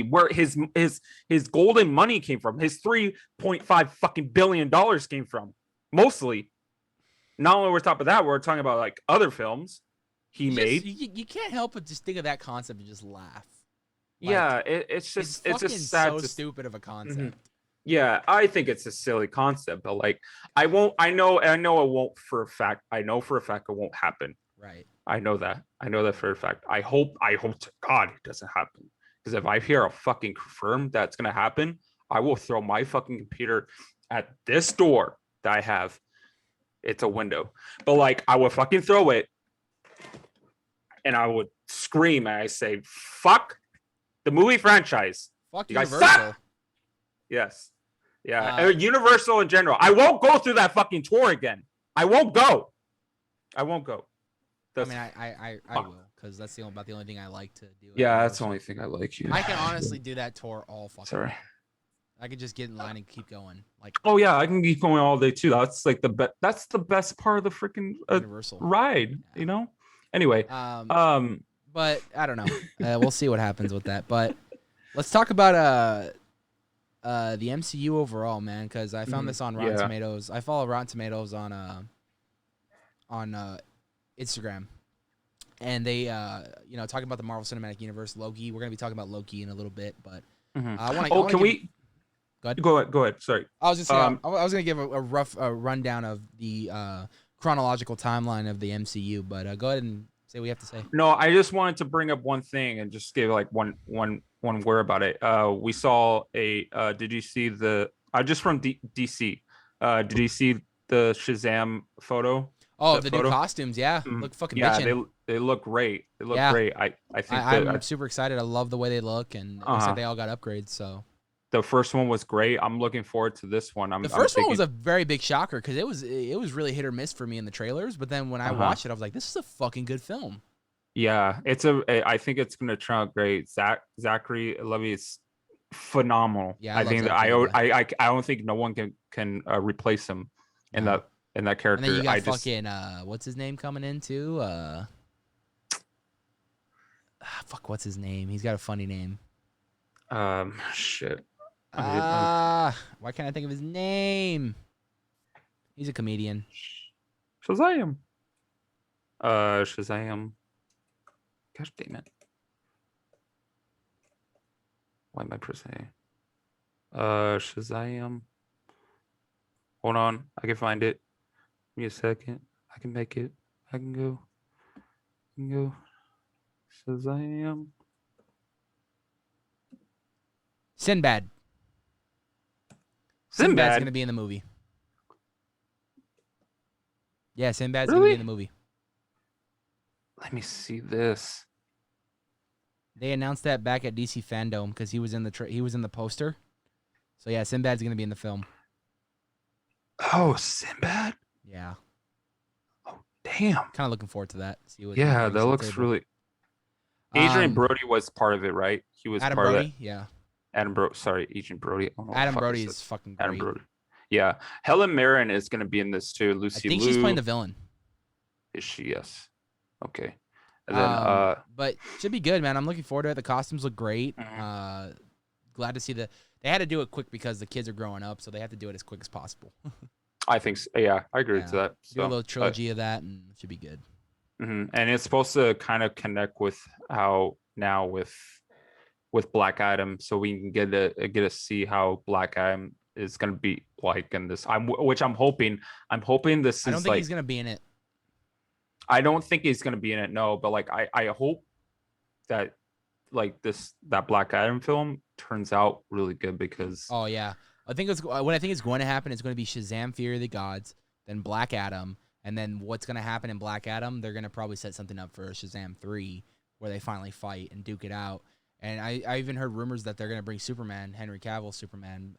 Speaker 3: where his golden money came from, his 3.5 fucking $billion came from, mostly. Not only we're top of that, we're talking about like other films he made.
Speaker 2: You can't help but just think of that concept and just laugh.
Speaker 3: Yeah, it's just sad.
Speaker 2: So stupid of a concept.
Speaker 3: Mm-hmm. Yeah, I think it's a silly concept, but like I know it won't for a fact. I know for a fact it won't happen.
Speaker 2: Right.
Speaker 3: I know that for a fact. I hope to God it doesn't happen. Because if I hear a fucking confirm that's gonna happen, I will throw my fucking computer at this door that I have. It's a window. But like I would fucking throw it and I would scream and I say, fuck the movie franchise.
Speaker 2: Fuck
Speaker 3: you guys
Speaker 2: Universal.
Speaker 3: suck! Yes. Yeah. Universal in general. I won't go through that fucking tour again. I won't go.
Speaker 2: I mean, I will, because that's about the only thing I like to do.
Speaker 3: Yeah, that's the only thing I like.
Speaker 2: I can honestly do that tour all fucking.
Speaker 3: Sorry.
Speaker 2: Day. I could just get in line and keep going. Like.
Speaker 3: Oh yeah, I can keep going all day too. That's like that's the best part of the freaking
Speaker 2: Universal
Speaker 3: ride. Yeah. You know. Anyway.
Speaker 2: But I don't know. We'll see what happens with that. But let's talk about the MCU overall, man, because I found this on Rotten Tomatoes. I follow Rotten Tomatoes on Instagram, and they talking about the Marvel Cinematic Universe, Loki. We're gonna be talking about Loki in a little bit, but I want to.
Speaker 3: Go ahead. Sorry.
Speaker 2: I was just saying, I was gonna give a rough rundown of the chronological timeline of the MCU, but go ahead and say what you have to say.
Speaker 3: No, I just wanted to bring up one thing and just give like one word about it. We saw did you see just from DC? Did you see the Shazam photo?
Speaker 2: Oh, the new costumes, yeah. Look fucking bitchin'.
Speaker 3: They look great. They look great. I think
Speaker 2: I'm super excited. I love the way they look, and it looks like they all got upgrades. So
Speaker 3: the first one was great. I'm looking forward to this one.
Speaker 2: The first one was a very big shocker because it was really hit or miss for me in the trailers. But then when I watched it, I was like, this is a fucking good film.
Speaker 3: Yeah, I think it's gonna turn out great. Zachary Levi is phenomenal.
Speaker 2: Yeah,
Speaker 3: I don't think no one can replace him in that character.
Speaker 2: And then you got fucking what's his name coming in too? What's his name? He's got a funny name.
Speaker 3: Shit.
Speaker 2: Why can't I think of his name? He's a comedian.
Speaker 3: Shazam. Gosh damn it. Why am I pressing Shazam? Hold on. I can find it. Give me a second. I can make it. I can go. Shazam.
Speaker 2: Sinbad. Sinbad's going to be in the movie. Yeah, Sinbad's going to be in the movie.
Speaker 3: Let me see this.
Speaker 2: They announced that back at DC Fandom because he was in the poster. So yeah, Sinbad's going to be in the film.
Speaker 3: Oh, Sinbad?
Speaker 2: Yeah.
Speaker 3: Oh, damn.
Speaker 2: Kind of looking forward to that.
Speaker 3: That looks really. Adrian Brody was part of it, right? He was
Speaker 2: Adam
Speaker 3: part
Speaker 2: Brody,
Speaker 3: of it.
Speaker 2: yeah.
Speaker 3: Adrian Brody.
Speaker 2: Adam Brody is fucking great.
Speaker 3: Adam Brody. Yeah. Helen Mirren is going to be in this too. Lucy
Speaker 2: I think
Speaker 3: Liu.
Speaker 2: she's playing the villain.
Speaker 3: Is she? Yes. Okay. And then,
Speaker 2: but should be good, man. I'm looking forward to it. The costumes look great. Glad to see they had to do it quick because the kids are growing up, so they have to do it as quick as possible.
Speaker 3: I think so. Yeah, I agree to that.
Speaker 2: Do a little trilogy of that, and it should be good.
Speaker 3: And it's supposed to kind of connect with how now with with Black Adam, so we can get to see how Black Adam is gonna be like in this. Which I'm hoping. I'm hoping this
Speaker 2: I don't
Speaker 3: is
Speaker 2: think
Speaker 3: like.
Speaker 2: he's gonna be in it.
Speaker 3: I don't think he's gonna be in it. No, but like I hope that like that Black Adam film turns out really good because.
Speaker 2: Oh yeah, I think what I think is going to happen is going to be Shazam: Fury of the Gods, then Black Adam, and then what's going to happen in Black Adam? They're going to probably set something up for Shazam 3, where they finally fight and duke it out. And I even heard rumors that they're going to bring Superman, Henry Cavill Superman,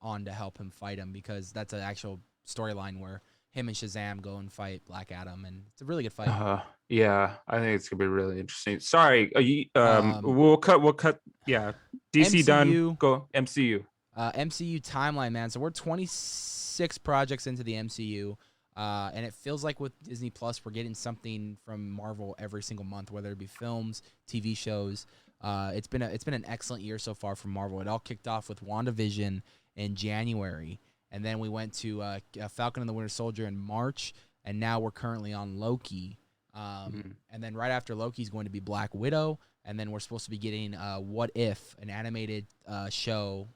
Speaker 2: on to help him fight him, because that's an actual storyline where him and Shazam go and fight Black Adam, and it's a really good fight.
Speaker 3: Yeah, I think it's gonna be really interesting. Sorry,
Speaker 2: Um,
Speaker 3: we'll cut. Yeah, DC done.
Speaker 2: MCU.
Speaker 3: Go MCU.
Speaker 2: MCU timeline, man. So we're 26 projects into the MCU, and it feels like with Disney Plus, we're getting something from Marvel every single month, whether it be films, TV shows. It's been an excellent year so far for Marvel. It all kicked off with WandaVision in January, and then we went to Falcon and the Winter Soldier in March, and now we're currently on Loki. And then right after Loki is going to be Black Widow, and then we're supposed to be getting What If, an animated show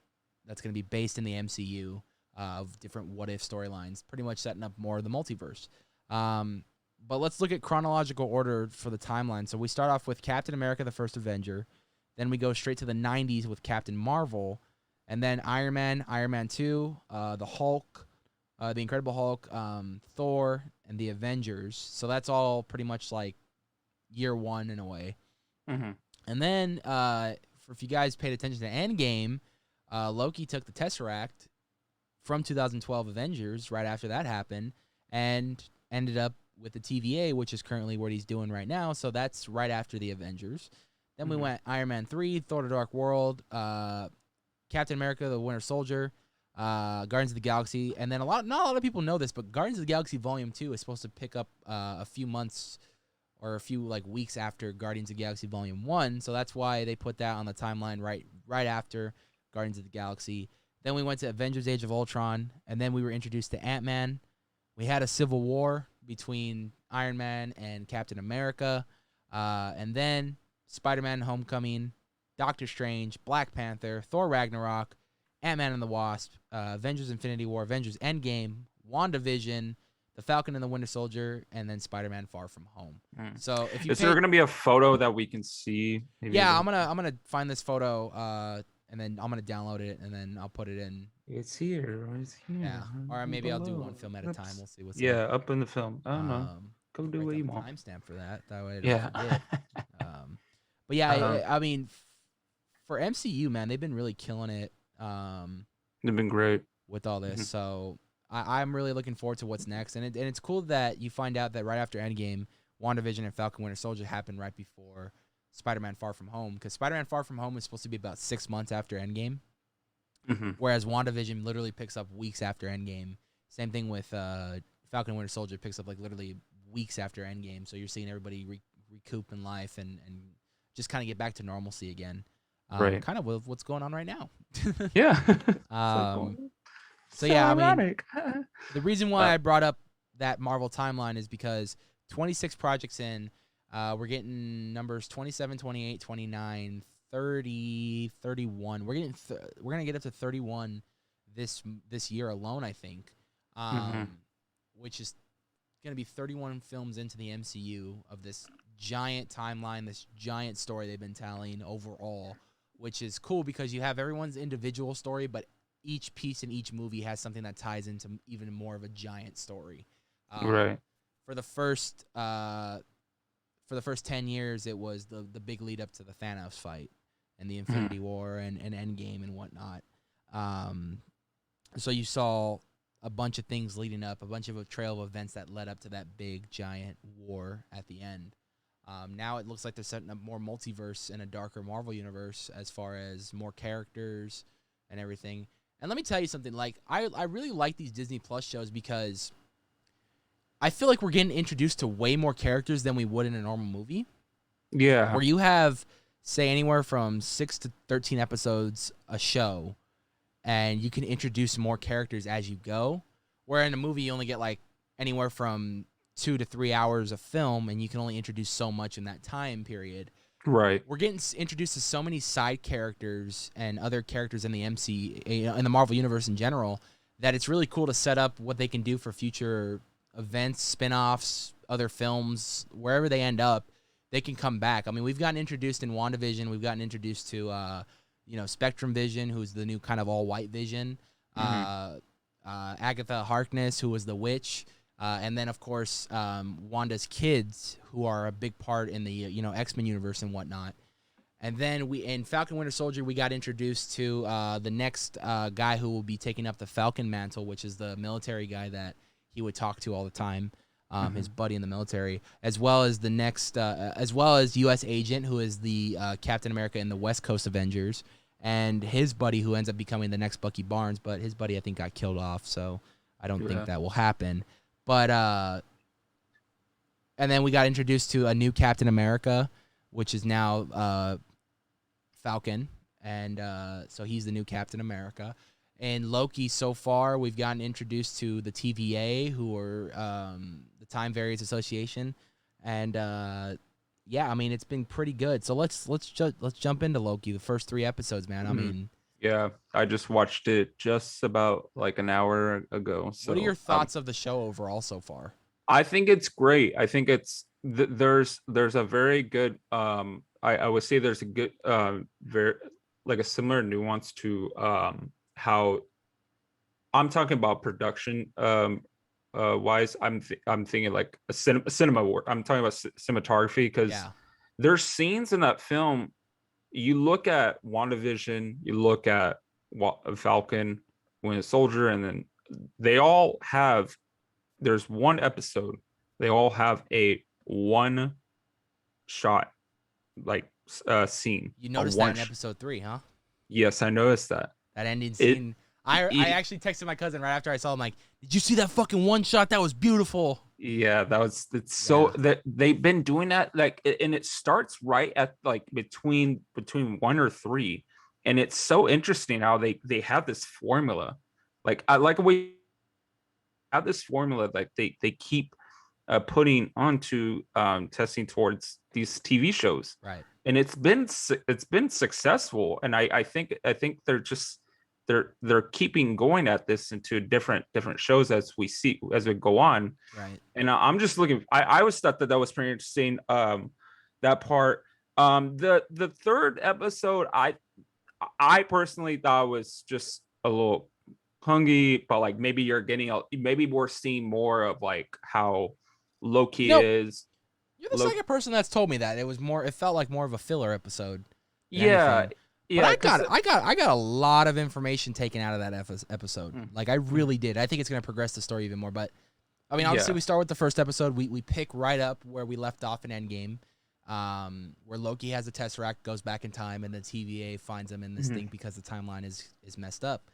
Speaker 2: that's going to be based in the MCU of different What If storylines, pretty much setting up more of the multiverse. But let's look at chronological order for the timeline. So we start off with Captain America, the First Avenger. Then we go straight to the 90s with Captain Marvel. And then Iron Man 2, the Hulk, the Incredible Hulk, Thor, and the Avengers. So that's all pretty much like year one in a way.
Speaker 3: Mm-hmm.
Speaker 2: And then if you guys paid attention to Endgame, Loki took the Tesseract from 2012 Avengers right after that happened and ended up with the TVA, which is currently what he's doing right now. So that's right after the Avengers. Then we went Iron Man 3, Thor: The Dark World, Captain America, the Winter Soldier, Guardians of the Galaxy, and then not a lot of people know this, but Guardians of the Galaxy Volume 2 is supposed to pick up a few months or a few like weeks after Guardians of the Galaxy Volume 1, so that's why they put that on the timeline right after Guardians of the Galaxy. Then we went to Avengers: Age of Ultron, and then we were introduced to Ant-Man. We had a civil war between Iron Man and Captain America, and then Spider-Man: Homecoming, Doctor Strange, Black Panther, Thor: Ragnarok, Ant-Man and the Wasp, Avengers: Infinity War, Avengers: Endgame, WandaVision, The Falcon and the Winter Soldier, and then Spider-Man: Far From Home. So if you
Speaker 3: is there gonna be a photo that we can see?
Speaker 2: Yeah, I'm gonna find this photo, and then I'm gonna download it, and then I'll put it in.
Speaker 3: It's here. It's here.
Speaker 2: Yeah, or maybe I'll do one film at a time. We'll see what's
Speaker 3: up in the film. I don't know. Go do what you want.
Speaker 2: Timestamp for that. That way I don't forget. But yeah, I mean, for MCU, man, they've been really killing it.
Speaker 3: They've been great
Speaker 2: with all this. So I'm really looking forward to what's next. And it's cool that you find out that right after Endgame, WandaVision and Falcon Winter Soldier happened right before Spider-Man: Far From Home, because Spider-Man: Far From Home is supposed to be about 6 months after Endgame, whereas WandaVision literally picks up weeks after Endgame. Same thing with Falcon and Winter Soldier, picks up like literally weeks after Endgame. So you're seeing everybody recoup in life and just kind of get back to normalcy again.
Speaker 3: Right.
Speaker 2: Kind of with what's going on right now.
Speaker 3: Yeah.
Speaker 2: So yeah, I mean, the reason why I brought up that Marvel timeline is because 26 projects in, we're getting numbers 27, 28, 29, 30, 31. We're gonna get up to 31 this year alone, I think, which is gonna be 31 films into the MCU of this giant timeline, this giant story they've been telling overall, which is cool because you have everyone's individual story, but each piece in each movie has something that ties into even more of a giant story.
Speaker 3: Right.
Speaker 2: For the first 10 years, it was the big lead up to the Thanos fight and the Infinity War and Endgame and whatnot. So you saw a bunch of things leading up, a bunch of a trail of events that led up to that big giant war at the end. Now it looks like they're setting up more multiverse and a darker Marvel universe as far as more characters and everything. And let me tell you something, like I really like these Disney Plus shows because I feel like we're getting introduced to way more characters than we would in a normal movie.
Speaker 3: Yeah.
Speaker 2: Where you have, say, anywhere from 6 to 13 episodes a show, and you can introduce more characters as you go. Where in a movie, you only get like anywhere from 2 to 3 hours of film, and you can only introduce so much in that time period.
Speaker 3: Right.
Speaker 2: We're getting introduced to so many side characters and other characters in the in the Marvel universe in general, that it's really cool to set up what they can do for future events, spin-offs, other films, wherever they end up, they can come back. I mean, we've gotten introduced in WandaVision, we've gotten introduced to Spectrum Vision, who's the new kind of all-white Vision,
Speaker 3: Mm-hmm.
Speaker 2: Agatha Harkness, who was the witch, and then of course Wanda's kids, who are a big part in the X-Men universe and whatnot. And then in Falcon Winter Soldier, we got introduced to the next guy who will be taking up the Falcon mantle, which is the military guy that he would talk to all the time, his buddy in the military, as well as the next, as well as U.S. Agent, who is the Captain America in the West Coast Avengers, and his buddy who ends up becoming the next Bucky Barnes, but his buddy I think got killed off, so I don't think that will happen. But and then we got introduced to a new Captain America, which is now Falcon, and so he's the new Captain America. And Loki, so far, we've gotten introduced to the TVA, who are the Time Variance Association, and yeah, I mean it's been pretty good. So let's jump into Loki. The first 3 episodes, man. I mean,
Speaker 3: yeah, I just watched it just about like an hour ago. So
Speaker 2: what are your thoughts of the show overall so far?
Speaker 3: I think it's great. I think it's there's a very good I would say there's a good very like a similar nuance to how I'm talking about production wise. I'm thinking like a cinema work. I'm talking about cinematography, because there's scenes in that film. You look at WandaVision, you look at Falcon, Winter Soldier, and then they all have. There's one episode. They all have a one shot like scene.
Speaker 2: You noticed that in episode 3, huh?
Speaker 3: Yes, I noticed that.
Speaker 2: That ending scene. I actually texted my cousin right after I saw him, like, did you see that fucking one shot? That was beautiful.
Speaker 3: Yeah, so that they've been doing that, like, and it starts right at like between 1 or 3, and it's so interesting how they have this formula. Like, I like we have this formula, like they keep putting onto testing towards these TV shows,
Speaker 2: right?
Speaker 3: And it's been successful, and I think they're just they're keeping going at this into different shows as we go on,
Speaker 2: right?
Speaker 3: And I'm just looking. I always thought that was pretty interesting. That part, the third episode, I personally thought was just a little hungry, but like maybe maybe we're seeing more of like how Loki is.
Speaker 2: You're the second person that's told me that. It felt like more of a filler episode.
Speaker 3: Yeah.
Speaker 2: Anything. But I got a lot of information taken out of that episode. Like, I really did. I think it's going to progress the story even more. But I mean, obviously, we start with the first episode. We pick right up where we left off in Endgame, where Loki has a Tesseract, goes back in time, and the TVA finds him in this thing because the timeline is messed up.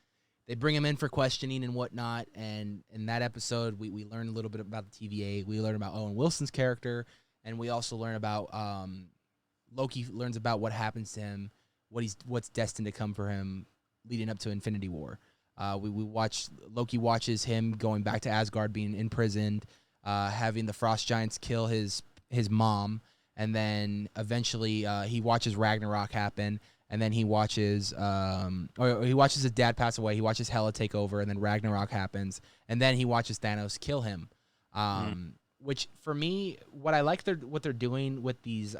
Speaker 2: They bring him in for questioning and whatnot. And in that episode, we learn a little bit about the TVA. We learn about Owen Wilson's character, and we also learn about Loki learns about what happens to him, what's destined to come for him leading up to Infinity War. Loki watches him going back to Asgard, being imprisoned, having the Frost Giants kill his mom, and then eventually he watches Ragnarok happen, and then he watches his dad pass away. He watches Hela take over, and then Ragnarok happens, and then he watches Thanos kill him. Which for me, what I like what they're doing with these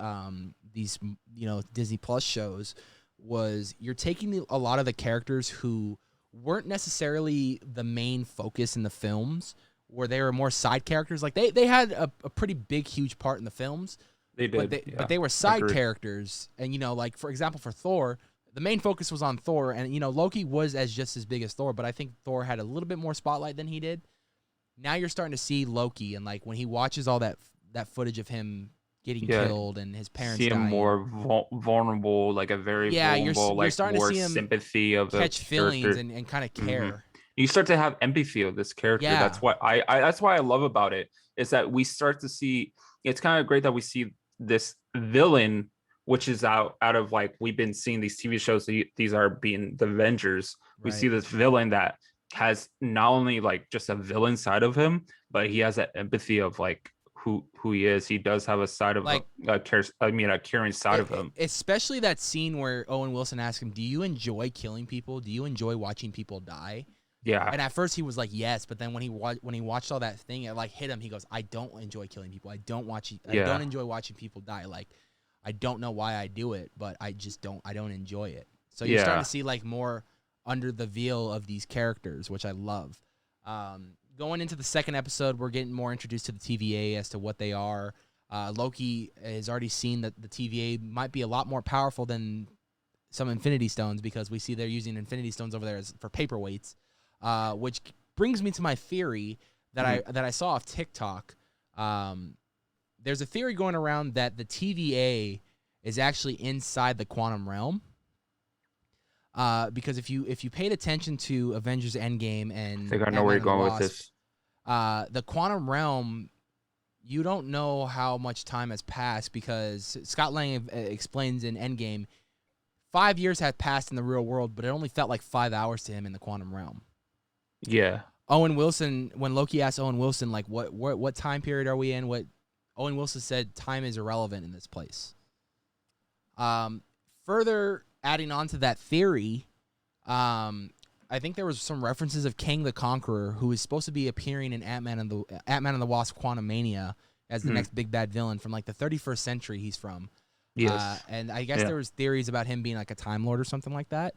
Speaker 2: Disney Plus shows was you're taking a lot of the characters who weren't necessarily the main focus in the films, where they were more side characters. Like they had a pretty big, huge part in the films.
Speaker 3: They did,
Speaker 2: but they were side characters. And like for example, for Thor, the main focus was on Thor, and Loki was just as big as Thor, but I think Thor had a little bit more spotlight than he did. Now you're starting to see Loki, and like when he watches all that footage of him getting killed and his parents
Speaker 3: see him
Speaker 2: dying,
Speaker 3: more vulnerable, like a very vulnerable,
Speaker 2: you're starting
Speaker 3: more
Speaker 2: to see him
Speaker 3: sympathy of
Speaker 2: catch feelings
Speaker 3: character.
Speaker 2: and kind of care.
Speaker 3: You start to have empathy of this character. That's what that's why I love about it, is that we start to see. It's kind of great that we see this villain, which is out of like, we've been seeing these TV shows. These are being the Avengers. We see this villain that has not only like just a villain side of him, but he has that empathy of like who he is. He does have a side of
Speaker 2: Like,
Speaker 3: a caring side of him.
Speaker 2: especially that scene where Owen Wilson asked him, "Do you enjoy killing people? Do you enjoy watching people die?"
Speaker 3: Yeah,
Speaker 2: And at first he was like, "Yes," but then when he watched all that thing, it like hit him. He goes, "I don't enjoy killing people. I don't
Speaker 3: yeah,
Speaker 2: enjoy watching people die. Like, I don't know why I do it, but I just don't. I don't enjoy it." So you're starting
Speaker 3: yeah.
Speaker 2: to see like more under the veil of these characters, which I love. Going into the second episode, we're getting more introduced to the TVA as to what they are. Loki has already seen that the TVA might be a lot more powerful than some Infinity Stones, because we see they're using Infinity Stones over there for paperweights, which brings me to my theory that I saw off TikTok. There's a theory going around that the TVA is actually inside the quantum realm. Because if you paid attention to Avengers Endgame and
Speaker 3: I think I know
Speaker 2: Ant-Man
Speaker 3: where you're
Speaker 2: and the
Speaker 3: going with
Speaker 2: Wasp,
Speaker 3: this.
Speaker 2: the quantum realm, you don't know how much time has passed, because Scott Lang explains in Endgame, 5 years had passed in the real world, but it only felt like 5 hours to him in the quantum realm.
Speaker 3: Yeah,
Speaker 2: Owen Wilson, when Loki asked Owen Wilson, like, what time period are we in? What Owen Wilson said, time is irrelevant in this place. Further adding on to that theory, I think there was some references of Kang the Conqueror, who is supposed to be appearing in Ant-Man and the Wasp: Quantumania as the next big bad villain from like the 31st century he's from.
Speaker 3: yes,
Speaker 2: And I guess
Speaker 3: yeah.
Speaker 2: there was theories about him being like a Time Lord or something like that.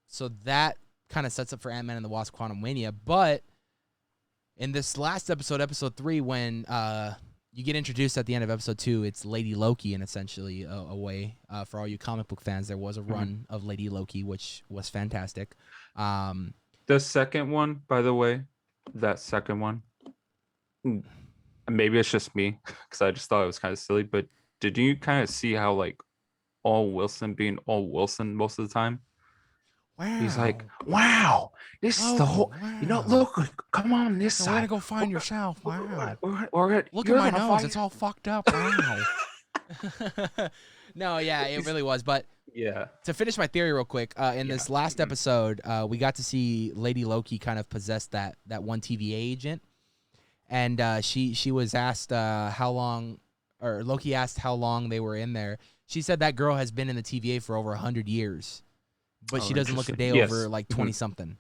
Speaker 2: So that kind of sets up for Ant-Man and the Wasp: Quantumania. But in this last episode, episode 3, when you get introduced at the end of episode 2, it's Lady Loki, and essentially a way for all you comic book fans. There was a run of Lady Loki, which was fantastic.
Speaker 3: The second one, by the way, that second one, maybe it's just me because I just thought it was kind of silly. But did you kind of see how like all Wilson being all Wilson most of the time?
Speaker 2: Wow.
Speaker 3: He's like, "Wow, this is the
Speaker 2: Loki,
Speaker 3: whole. You know,
Speaker 2: wow.
Speaker 3: look, come on this
Speaker 2: So we're gonna
Speaker 3: side.
Speaker 2: go find yourself.
Speaker 3: We're
Speaker 2: Wow. Look at
Speaker 3: you're
Speaker 2: my
Speaker 3: gonna
Speaker 2: nose.
Speaker 3: find
Speaker 2: It's all fucked up. Wow. No, yeah, it really was. But
Speaker 3: yeah,
Speaker 2: to finish my theory real quick, in this last episode, we got to see Lady Loki kind of possess that one TVA agent, and she was asked how long, or Loki asked how long they were in there. She said that girl has been in the TVA for over 100 years, but she doesn't look a day over like 20 something.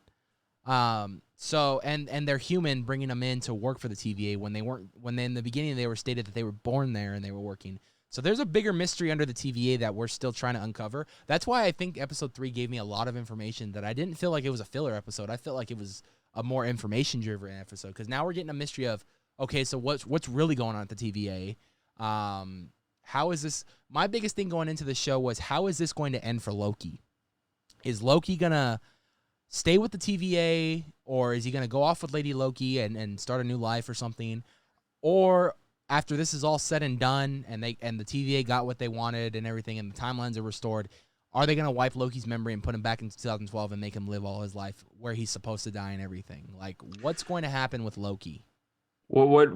Speaker 2: So and they're human, bringing them in to work for the TVA when in the beginning they were stated that they were born there and they were working. So there's a bigger mystery under the TVA that we're still trying to uncover. That's why I think episode 3 gave me a lot of information that I didn't feel like it was a filler episode. I felt like it was a more information driven episode, because now we're getting a mystery of, okay, so what's really going on at the TVA? How is this? My biggest thing going into the show was, how is this going to end for Loki? Is Loki gonna stay with the TVA, or is he gonna go off with Lady Loki and start a new life or something? Or after this is all said and done, and the TVA got what they wanted and everything, and the timelines are restored, are they gonna wipe Loki's memory and put him back into 2012 and make him live all his life where he's supposed to die and everything? Like, what's going to happen with Loki?
Speaker 3: well, what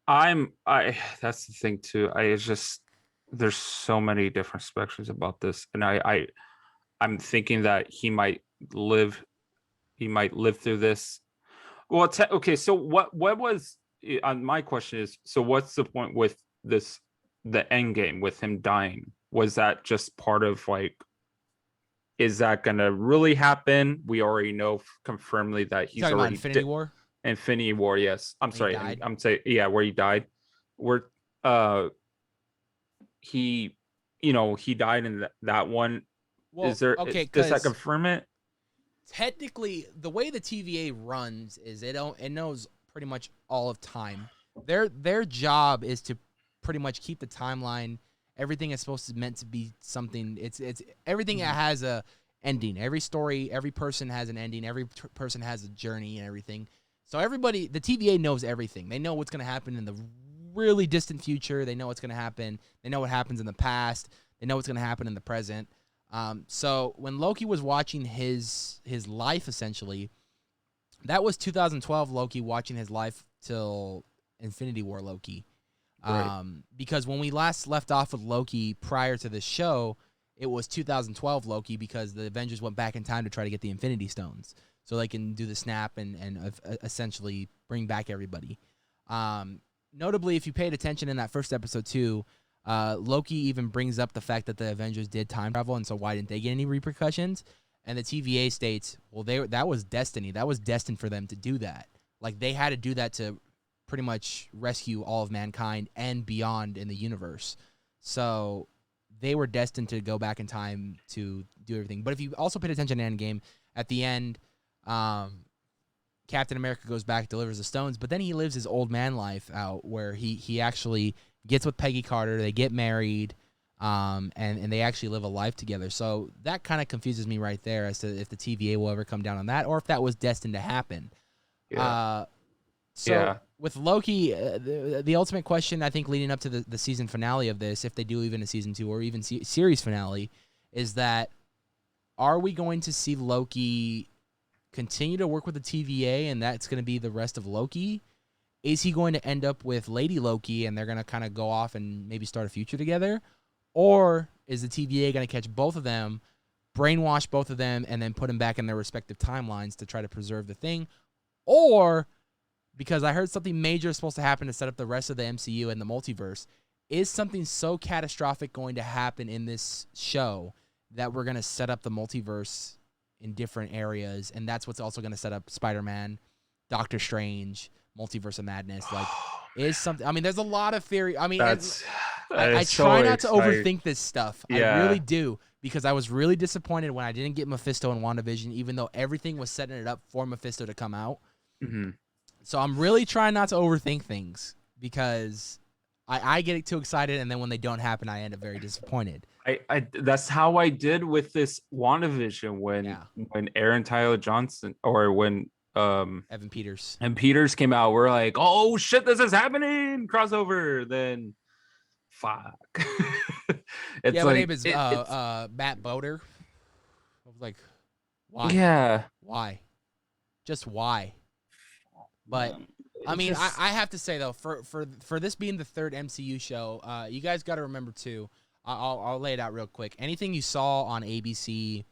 Speaker 3: I that's the thing too. It's just there's so many different spectrums about this, and I'm thinking that live he might live through this. Well, okay, so what was on my question is, so what's the point with this, the end game with him dying? Was that just part of like, is that gonna really happen? We already know confirmedly that he's
Speaker 2: You talking about
Speaker 3: already
Speaker 2: Infinity War?
Speaker 3: Infinity War, yes. I'm
Speaker 2: When he
Speaker 3: sorry,
Speaker 2: died?
Speaker 3: I'm saying, yeah, where he died. Where he he died in that one.
Speaker 2: Well, okay,
Speaker 3: Does that
Speaker 2: because
Speaker 3: confirm it?
Speaker 2: technically, the way the TVA runs is it knows pretty much all of time. Their job is to pretty much keep the timeline. Everything is meant to be something. It's everything that has a ending. Every story, every person has an ending. Every person has a journey and everything. So everybody, the TVA knows everything. They know what's going to happen in the really distant future. They know what's going to happen. They know what happens in the past. They know what's going to happen in the present. So when Loki was watching his life, essentially, that was 2012 Loki watching his life till Infinity War Loki.
Speaker 3: Right.
Speaker 2: Because when we last left off with Loki prior to this show, it was 2012 Loki, because the Avengers went back in time to try to get the Infinity Stones so they can do the snap and essentially bring back everybody. Notably, if you paid attention in that first episode too, Loki even brings up the fact that the Avengers did time travel, and so why didn't they get any repercussions? And the TVA states, well, that was destiny. That was destined for them to do that. Like, they had to do that to pretty much rescue all of mankind and beyond in the universe. So they were destined to go back in time to do everything. But if you also paid attention to Endgame, at the end, Captain America goes back, delivers the stones, but then he lives his old man life out where he actually gets with Peggy Carter, they get married, and they actually live a life together. So that kind of confuses me right there as to if the TVA will ever come down on that or if that was destined to happen. With Loki, the ultimate question, I think, leading up to the season finale of this, if they do even a season 2 or even series finale, is that are we going to see Loki continue to work with the TVA and that's going to be the rest of Loki? Is he going to end up with Lady Loki and they're going to kind of go off and maybe start a future together? Or is the TVA going to catch both of them, brainwash both of them, and then put them back in their respective timelines to try to preserve the thing? Or, because I heard something major is supposed to happen to set up the rest of the MCU and the multiverse, is something so catastrophic going to happen in this show that we're going to set up the multiverse in different areas, and that's what's also going to set up Spider-Man, Doctor Strange, Multiverse of Madness? Like, is something? I mean, there's a lot of theory. I mean, I try not to overthink this stuff. Yeah. I really do, because I was really disappointed when I didn't get Mephisto in WandaVision, even though everything was setting it up for Mephisto to come out.
Speaker 3: Mm-hmm.
Speaker 2: So I'm really trying not to overthink things, because I get too excited, and then when they don't happen, I end up very disappointed.
Speaker 3: I that's how I did with this WandaVision when Aaron Tyler Johnson, or when
Speaker 2: Evan Peters
Speaker 3: came out. We're like, oh shit, this is happening, crossover. Then fuck.
Speaker 2: It's my name is Matt Boder. I was like, why?
Speaker 3: Yeah,
Speaker 2: why? Just why? But I mean, I have to say though, for this being the third MCU show, you guys got to remember too. I'll lay it out real quick. Anything you saw on ABC,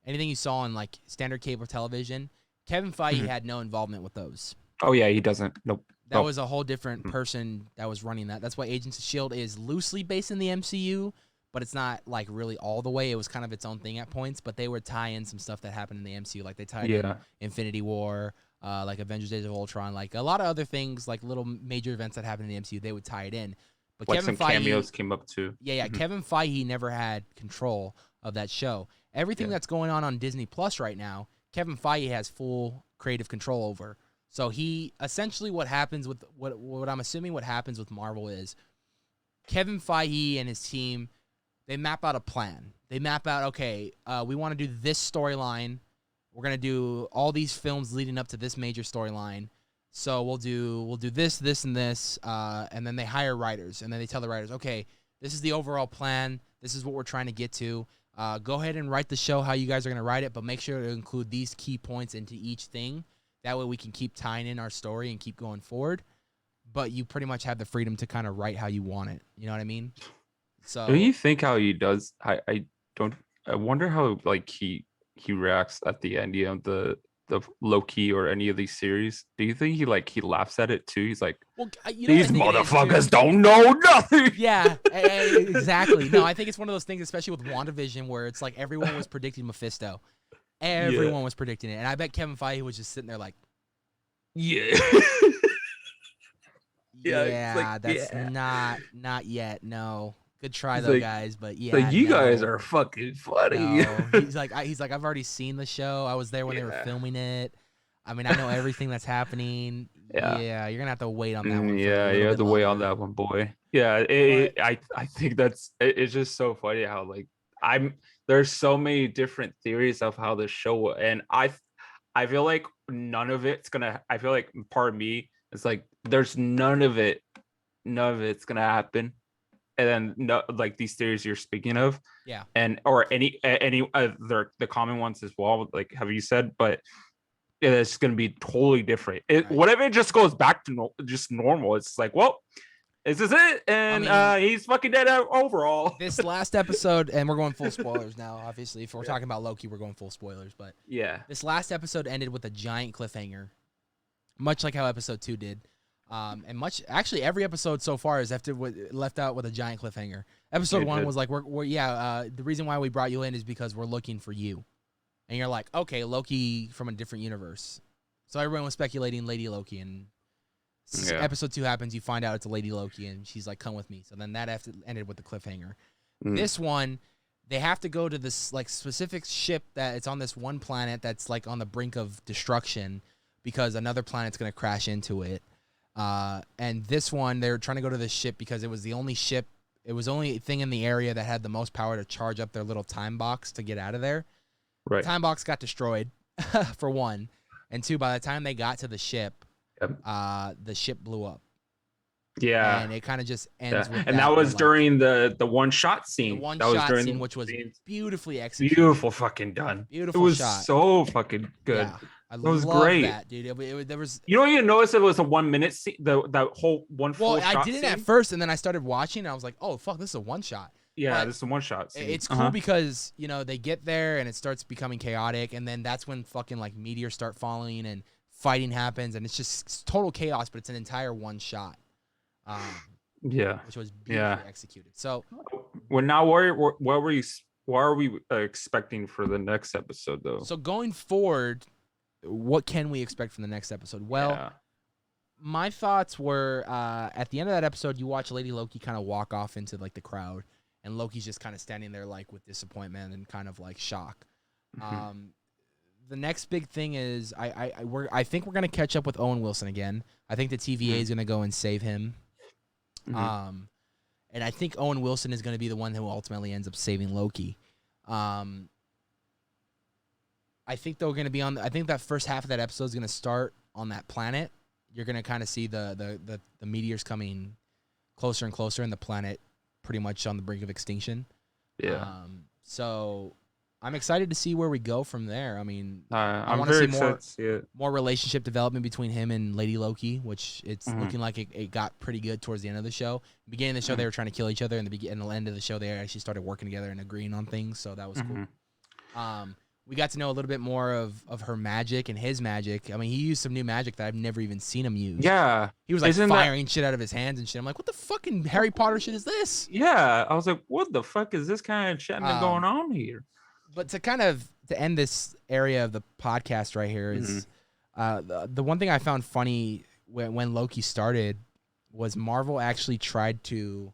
Speaker 2: anything you saw on like standard cable television, Kevin Feige had no involvement with those.
Speaker 3: Oh yeah, he doesn't. Nope.
Speaker 2: That was a whole different person that was running that. That's why Agents of S.H.I.E.L.D. is loosely based in the MCU, but it's not like really all the way. It was kind of its own thing at points, but they would tie in some stuff that happened in the MCU. Like they tied in Infinity War, like Avengers Age of Ultron, like a lot of other things, like little major events that happened in the MCU, they would tie it in. But
Speaker 3: like
Speaker 2: Kevin
Speaker 3: some
Speaker 2: Feige,
Speaker 3: cameos came up too.
Speaker 2: Yeah. Kevin Feige never had control of that show. Everything that's going on Disney Plus right now, Kevin Feige has full creative control over. So he essentially what happens with what I'm assuming what happens with Marvel is Kevin Feige and his team, they map out a plan. They map out, okay, we want to do this storyline. We're gonna do all these films leading up to this major storyline. So we'll do this, this, and this, and then they hire writers, and then they tell the writers, okay, this is the overall plan. This is what we're trying to get to. Go ahead and write the show how you guys are gonna write it, but make sure to include these key points into each thing. That way we can keep tying in our story and keep going forward. But you pretty much have the freedom to kind of write how you want it. You know what I mean? So
Speaker 3: do you think how he does? I wonder how like he reacts at the end, you know, the Loki or any of these series. Do you think he laughs at it too? He's like, well, these motherfuckers don't know nothing.
Speaker 2: Yeah, exactly. No, I think it's one of those things, especially with WandaVision, where it's like everyone was predicting Mephisto. Everyone was predicting it. And I bet Kevin Feige was just sitting there like,
Speaker 3: yeah.
Speaker 2: That's not yet. No. Good try though, guys, but yeah.
Speaker 3: Like, you guys are fucking funny.
Speaker 2: No. He's like, I've already seen the show. I was there when they were filming it. I mean, I know everything that's happening. Yeah, you're gonna have to wait on that one.
Speaker 3: Yeah, you have to wait on that one, boy. Yeah, I think it's just so funny how like there's so many different theories of how the show will end. I feel like none of it's gonna. I feel like part of me is like there's none of it's gonna happen. And then no, like these theories you're speaking of, and or any other the common ones as well, like have you said, but it's going to be totally different. What if it just goes back to just normal? It's like, well, this is it, and he's fucking dead overall.
Speaker 2: This last episode, and we're going full spoilers now. Obviously, if we're talking about Loki, we're going full spoilers. But this last episode ended with a giant cliffhanger, much like how episode 2 did. And actually every episode so far is left out with a giant cliffhanger. Episode 1 was like, the reason why we brought you in is because we're looking for you. And you're like, okay, Loki from a different universe. So everyone was speculating Lady Loki, and episode 2 happens, you find out it's a Lady Loki, and she's like, come with me. So then that ended with the cliffhanger. This one, they have to go to this like specific ship that it's on this one planet that's like on the brink of destruction because another planet's going to crash into it. And this one, they're trying to go to this ship because it was the only ship, it was the only thing in the area that had the most power to charge up their little time box to get out of there. Right. The time box got destroyed, for one. And two, by the time they got to the ship, the ship blew up. Yeah. And it kind of just ends with
Speaker 3: and that was during the one-shot scene.
Speaker 2: The one-shot scene, which was beautifully executed.
Speaker 3: Beautiful fucking done.
Speaker 2: Beautiful
Speaker 3: It was
Speaker 2: shot.
Speaker 3: so fucking good.
Speaker 2: Yeah. It was great. That, dude. There was.
Speaker 3: You don't even notice it was a 1 minute scene. That whole one full shot.
Speaker 2: Well, I didn't at first, and then I started watching, and I was like, "Oh fuck, this is a one shot."
Speaker 3: Yeah, this is a one shot scene.
Speaker 2: It's cool because they get there and it starts becoming chaotic, and then that's when fucking like meteors start falling and fighting happens, and it's total chaos. But it's an entire one shot. Which was beautifully executed. So,
Speaker 3: well, now what are we expecting for the next episode though?
Speaker 2: So going forward, what can we expect from the next episode? Well, my thoughts were at the end of that episode, you watch Lady Loki kind of walk off into like the crowd, and Loki's just kind of standing there like with disappointment and kind of like shock. The next big thing is I think we're gonna catch up with Owen Wilson again. I think the TVA is gonna go and save him. And I think Owen Wilson is gonna be the one who ultimately ends up saving Loki. I think they're going to be on. I think that first half of that episode is going to start on that planet. You're going to kind of see the meteors coming closer and closer, and the planet pretty much on the brink of extinction. Yeah. So I'm excited to see where we go from there. I mean, I want to see more relationship development between him and Lady Loki, which it's looking like it got pretty good towards the end of the show. Beginning of the show, they were trying to kill each other, and the end of the show, they actually started working together and agreeing on things. So that was cool. We got to know a little bit more of her magic and his magic. I mean, he used some new magic that I've never even seen him use. Yeah. He was like firing shit out of his hands and shit. I'm like, what the fucking Harry Potter shit is this?
Speaker 3: Yeah. I was like, what the fuck is this kind of shit going on here?
Speaker 2: But to end this area of the podcast right here is the one thing I found funny when Loki started was Marvel actually tried to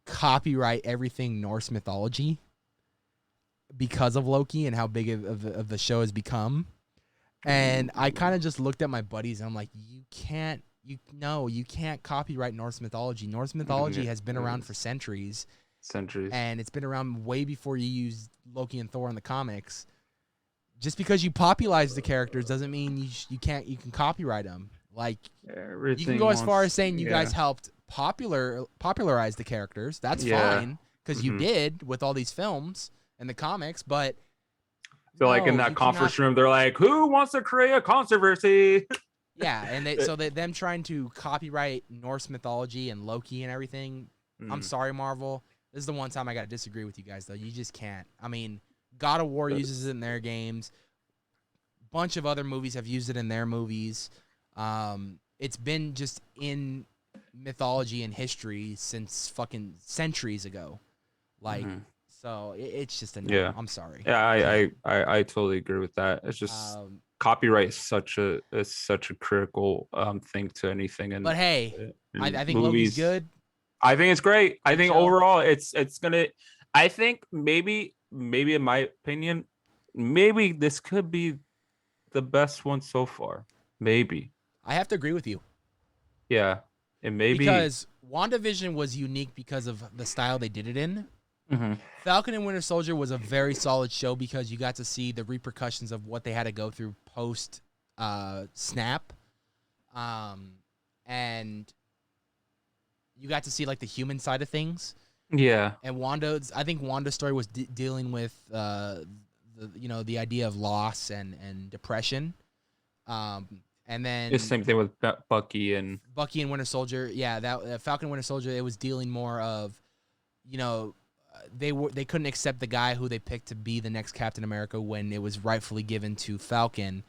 Speaker 2: copyright everything Norse mythology because of Loki and how big of the show has become. And I kind of just looked at my buddies and I'm like, you can't copyright Norse mythology. Norse mythology has been around for centuries. And it's been around way before you used Loki and Thor in the comics. Just because you popularize the characters doesn't mean you can copyright them. Like, you can go as far as saying you guys helped popularize the characters. That's fine, because you did with all these films and the comics, but
Speaker 3: I feel like in that conference room, they're like, who wants to create a controversy?
Speaker 2: Yeah, and them trying to copyright Norse mythology and Loki and everything. I'm sorry, Marvel. This is the one time I got to disagree with you guys, though. You just can't. I mean, God of War uses it in their games. Bunch of other movies have used it in their movies. It's been just in mythology and history since fucking centuries ago. Like, so it's just a no. Yeah. I'm sorry.
Speaker 3: Yeah, I totally agree with that. It's just copyright is such a critical thing to anything. And
Speaker 2: but hey, I think Loki's good.
Speaker 3: I think it's great. I think overall it's gonna. I think maybe in my opinion, maybe this could be the best one so far. Maybe.
Speaker 2: I have to agree with you.
Speaker 3: Yeah, and maybe
Speaker 2: because WandaVision was unique because of the style they did it in. Falcon and Winter Soldier was a very solid show because you got to see the repercussions of what they had to go through post snap, and you got to see like the human side of things. Yeah, and I think Wanda's story was dealing with the idea of loss and depression, and then
Speaker 3: the same thing with Bucky and
Speaker 2: Winter Soldier. Yeah, that Falcon and Winter Soldier, it was dealing more of, they couldn't accept the guy who they picked to be the next Captain America when it was rightfully given to Falcon.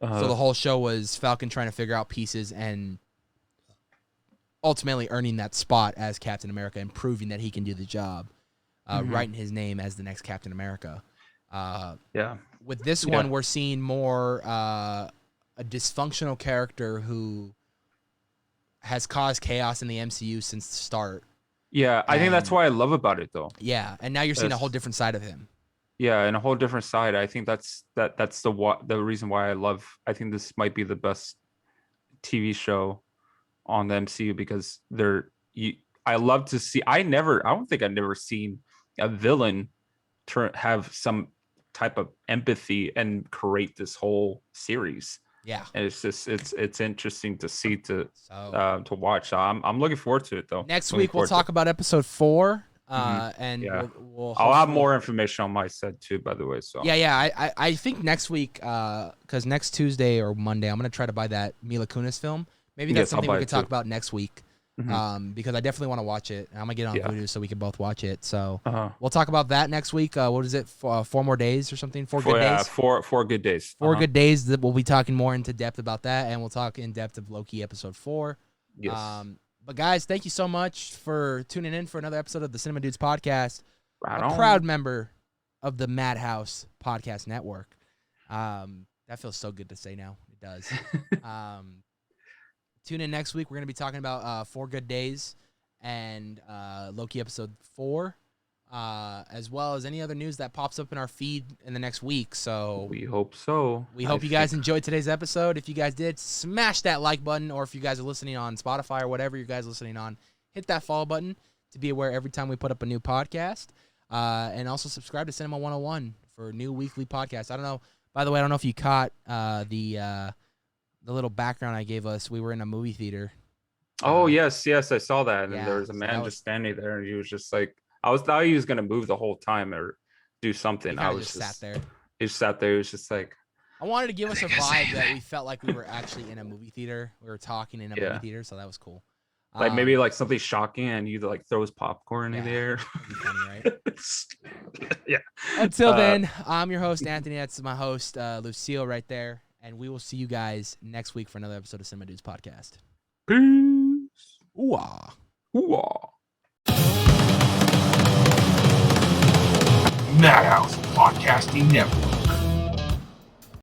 Speaker 2: So the whole show was Falcon trying to figure out pieces and ultimately earning that spot as Captain America and proving that he can do the job, writing his name as the next Captain America. With this one, we're seeing more a dysfunctional character who has caused chaos in the MCU since the start.
Speaker 3: Yeah, I think that's what I love about it, though.
Speaker 2: Yeah, and now you're seeing a whole different side of him.
Speaker 3: Yeah, and a whole different side. I think that's the reason why I think this might be the best TV show on the MCU, because I love to see. I don't think I've never seen a villain have some type of empathy and create this whole series.
Speaker 2: Yeah,
Speaker 3: and it's just it's interesting to see to watch. So I'm looking forward to it, though.
Speaker 2: Next week we'll talk about episode 4. And we'll
Speaker 3: I'll have more information on my set too, by the way. So
Speaker 2: I think next week, because next Tuesday or Monday, I'm gonna try to buy that Mila Kunis film. Maybe that's something we could talk about next week. Because I definitely want to watch it. I'm gonna get it on Vudu so we can both watch it. So we'll talk about that next week. What is it? 4 more days or something? 4 good days.
Speaker 3: 4 good days.
Speaker 2: 4 good days. That we'll be talking more into depth about that, and we'll talk in depth of Loki episode 4.
Speaker 3: Yes.
Speaker 2: But guys, thank you so much for tuning in for another episode of the Cinema Dudes podcast.
Speaker 3: A
Speaker 2: proud member of the Madhouse Podcast Network. That feels so good to say now. It does. Tune in next week. We're going to be talking about 4 Good Days and Loki episode 4, as well as any other news that pops up in our feed in the next week. So
Speaker 3: we hope so.
Speaker 2: We hope you guys enjoyed today's episode. If you guys did, smash that like button, or if you guys are listening on Spotify or whatever you guys are listening on, hit that follow button to be aware every time we put up a new podcast. And also subscribe to Cinema 101 for new weekly podcasts. I don't know. By the way, I don't know if you caught the little background I gave us. We were in a movie theater.
Speaker 3: Oh, yes, I saw that. And
Speaker 2: yeah,
Speaker 3: there was a man just standing there, and he was just like, I thought he was going to move the whole time or do something.
Speaker 2: I was just sat there.
Speaker 3: He just sat there. He was just like,
Speaker 2: I wanted to give us a vibe that we felt like we were actually in a movie theater. We were talking in a movie theater, so that was cool.
Speaker 3: Like maybe like something shocking, and he like throws popcorn in the air.
Speaker 2: That'd be funny, right?
Speaker 3: Yeah.
Speaker 2: Until then, I'm your host, Anthony. That's my host, Lucio, right there. And we will see you guys next week for another episode of Cinema Dudes Podcast.
Speaker 3: Peace.
Speaker 2: Ooh-ah.
Speaker 3: Ooh-ah.
Speaker 1: Madhouse Podcasting Network.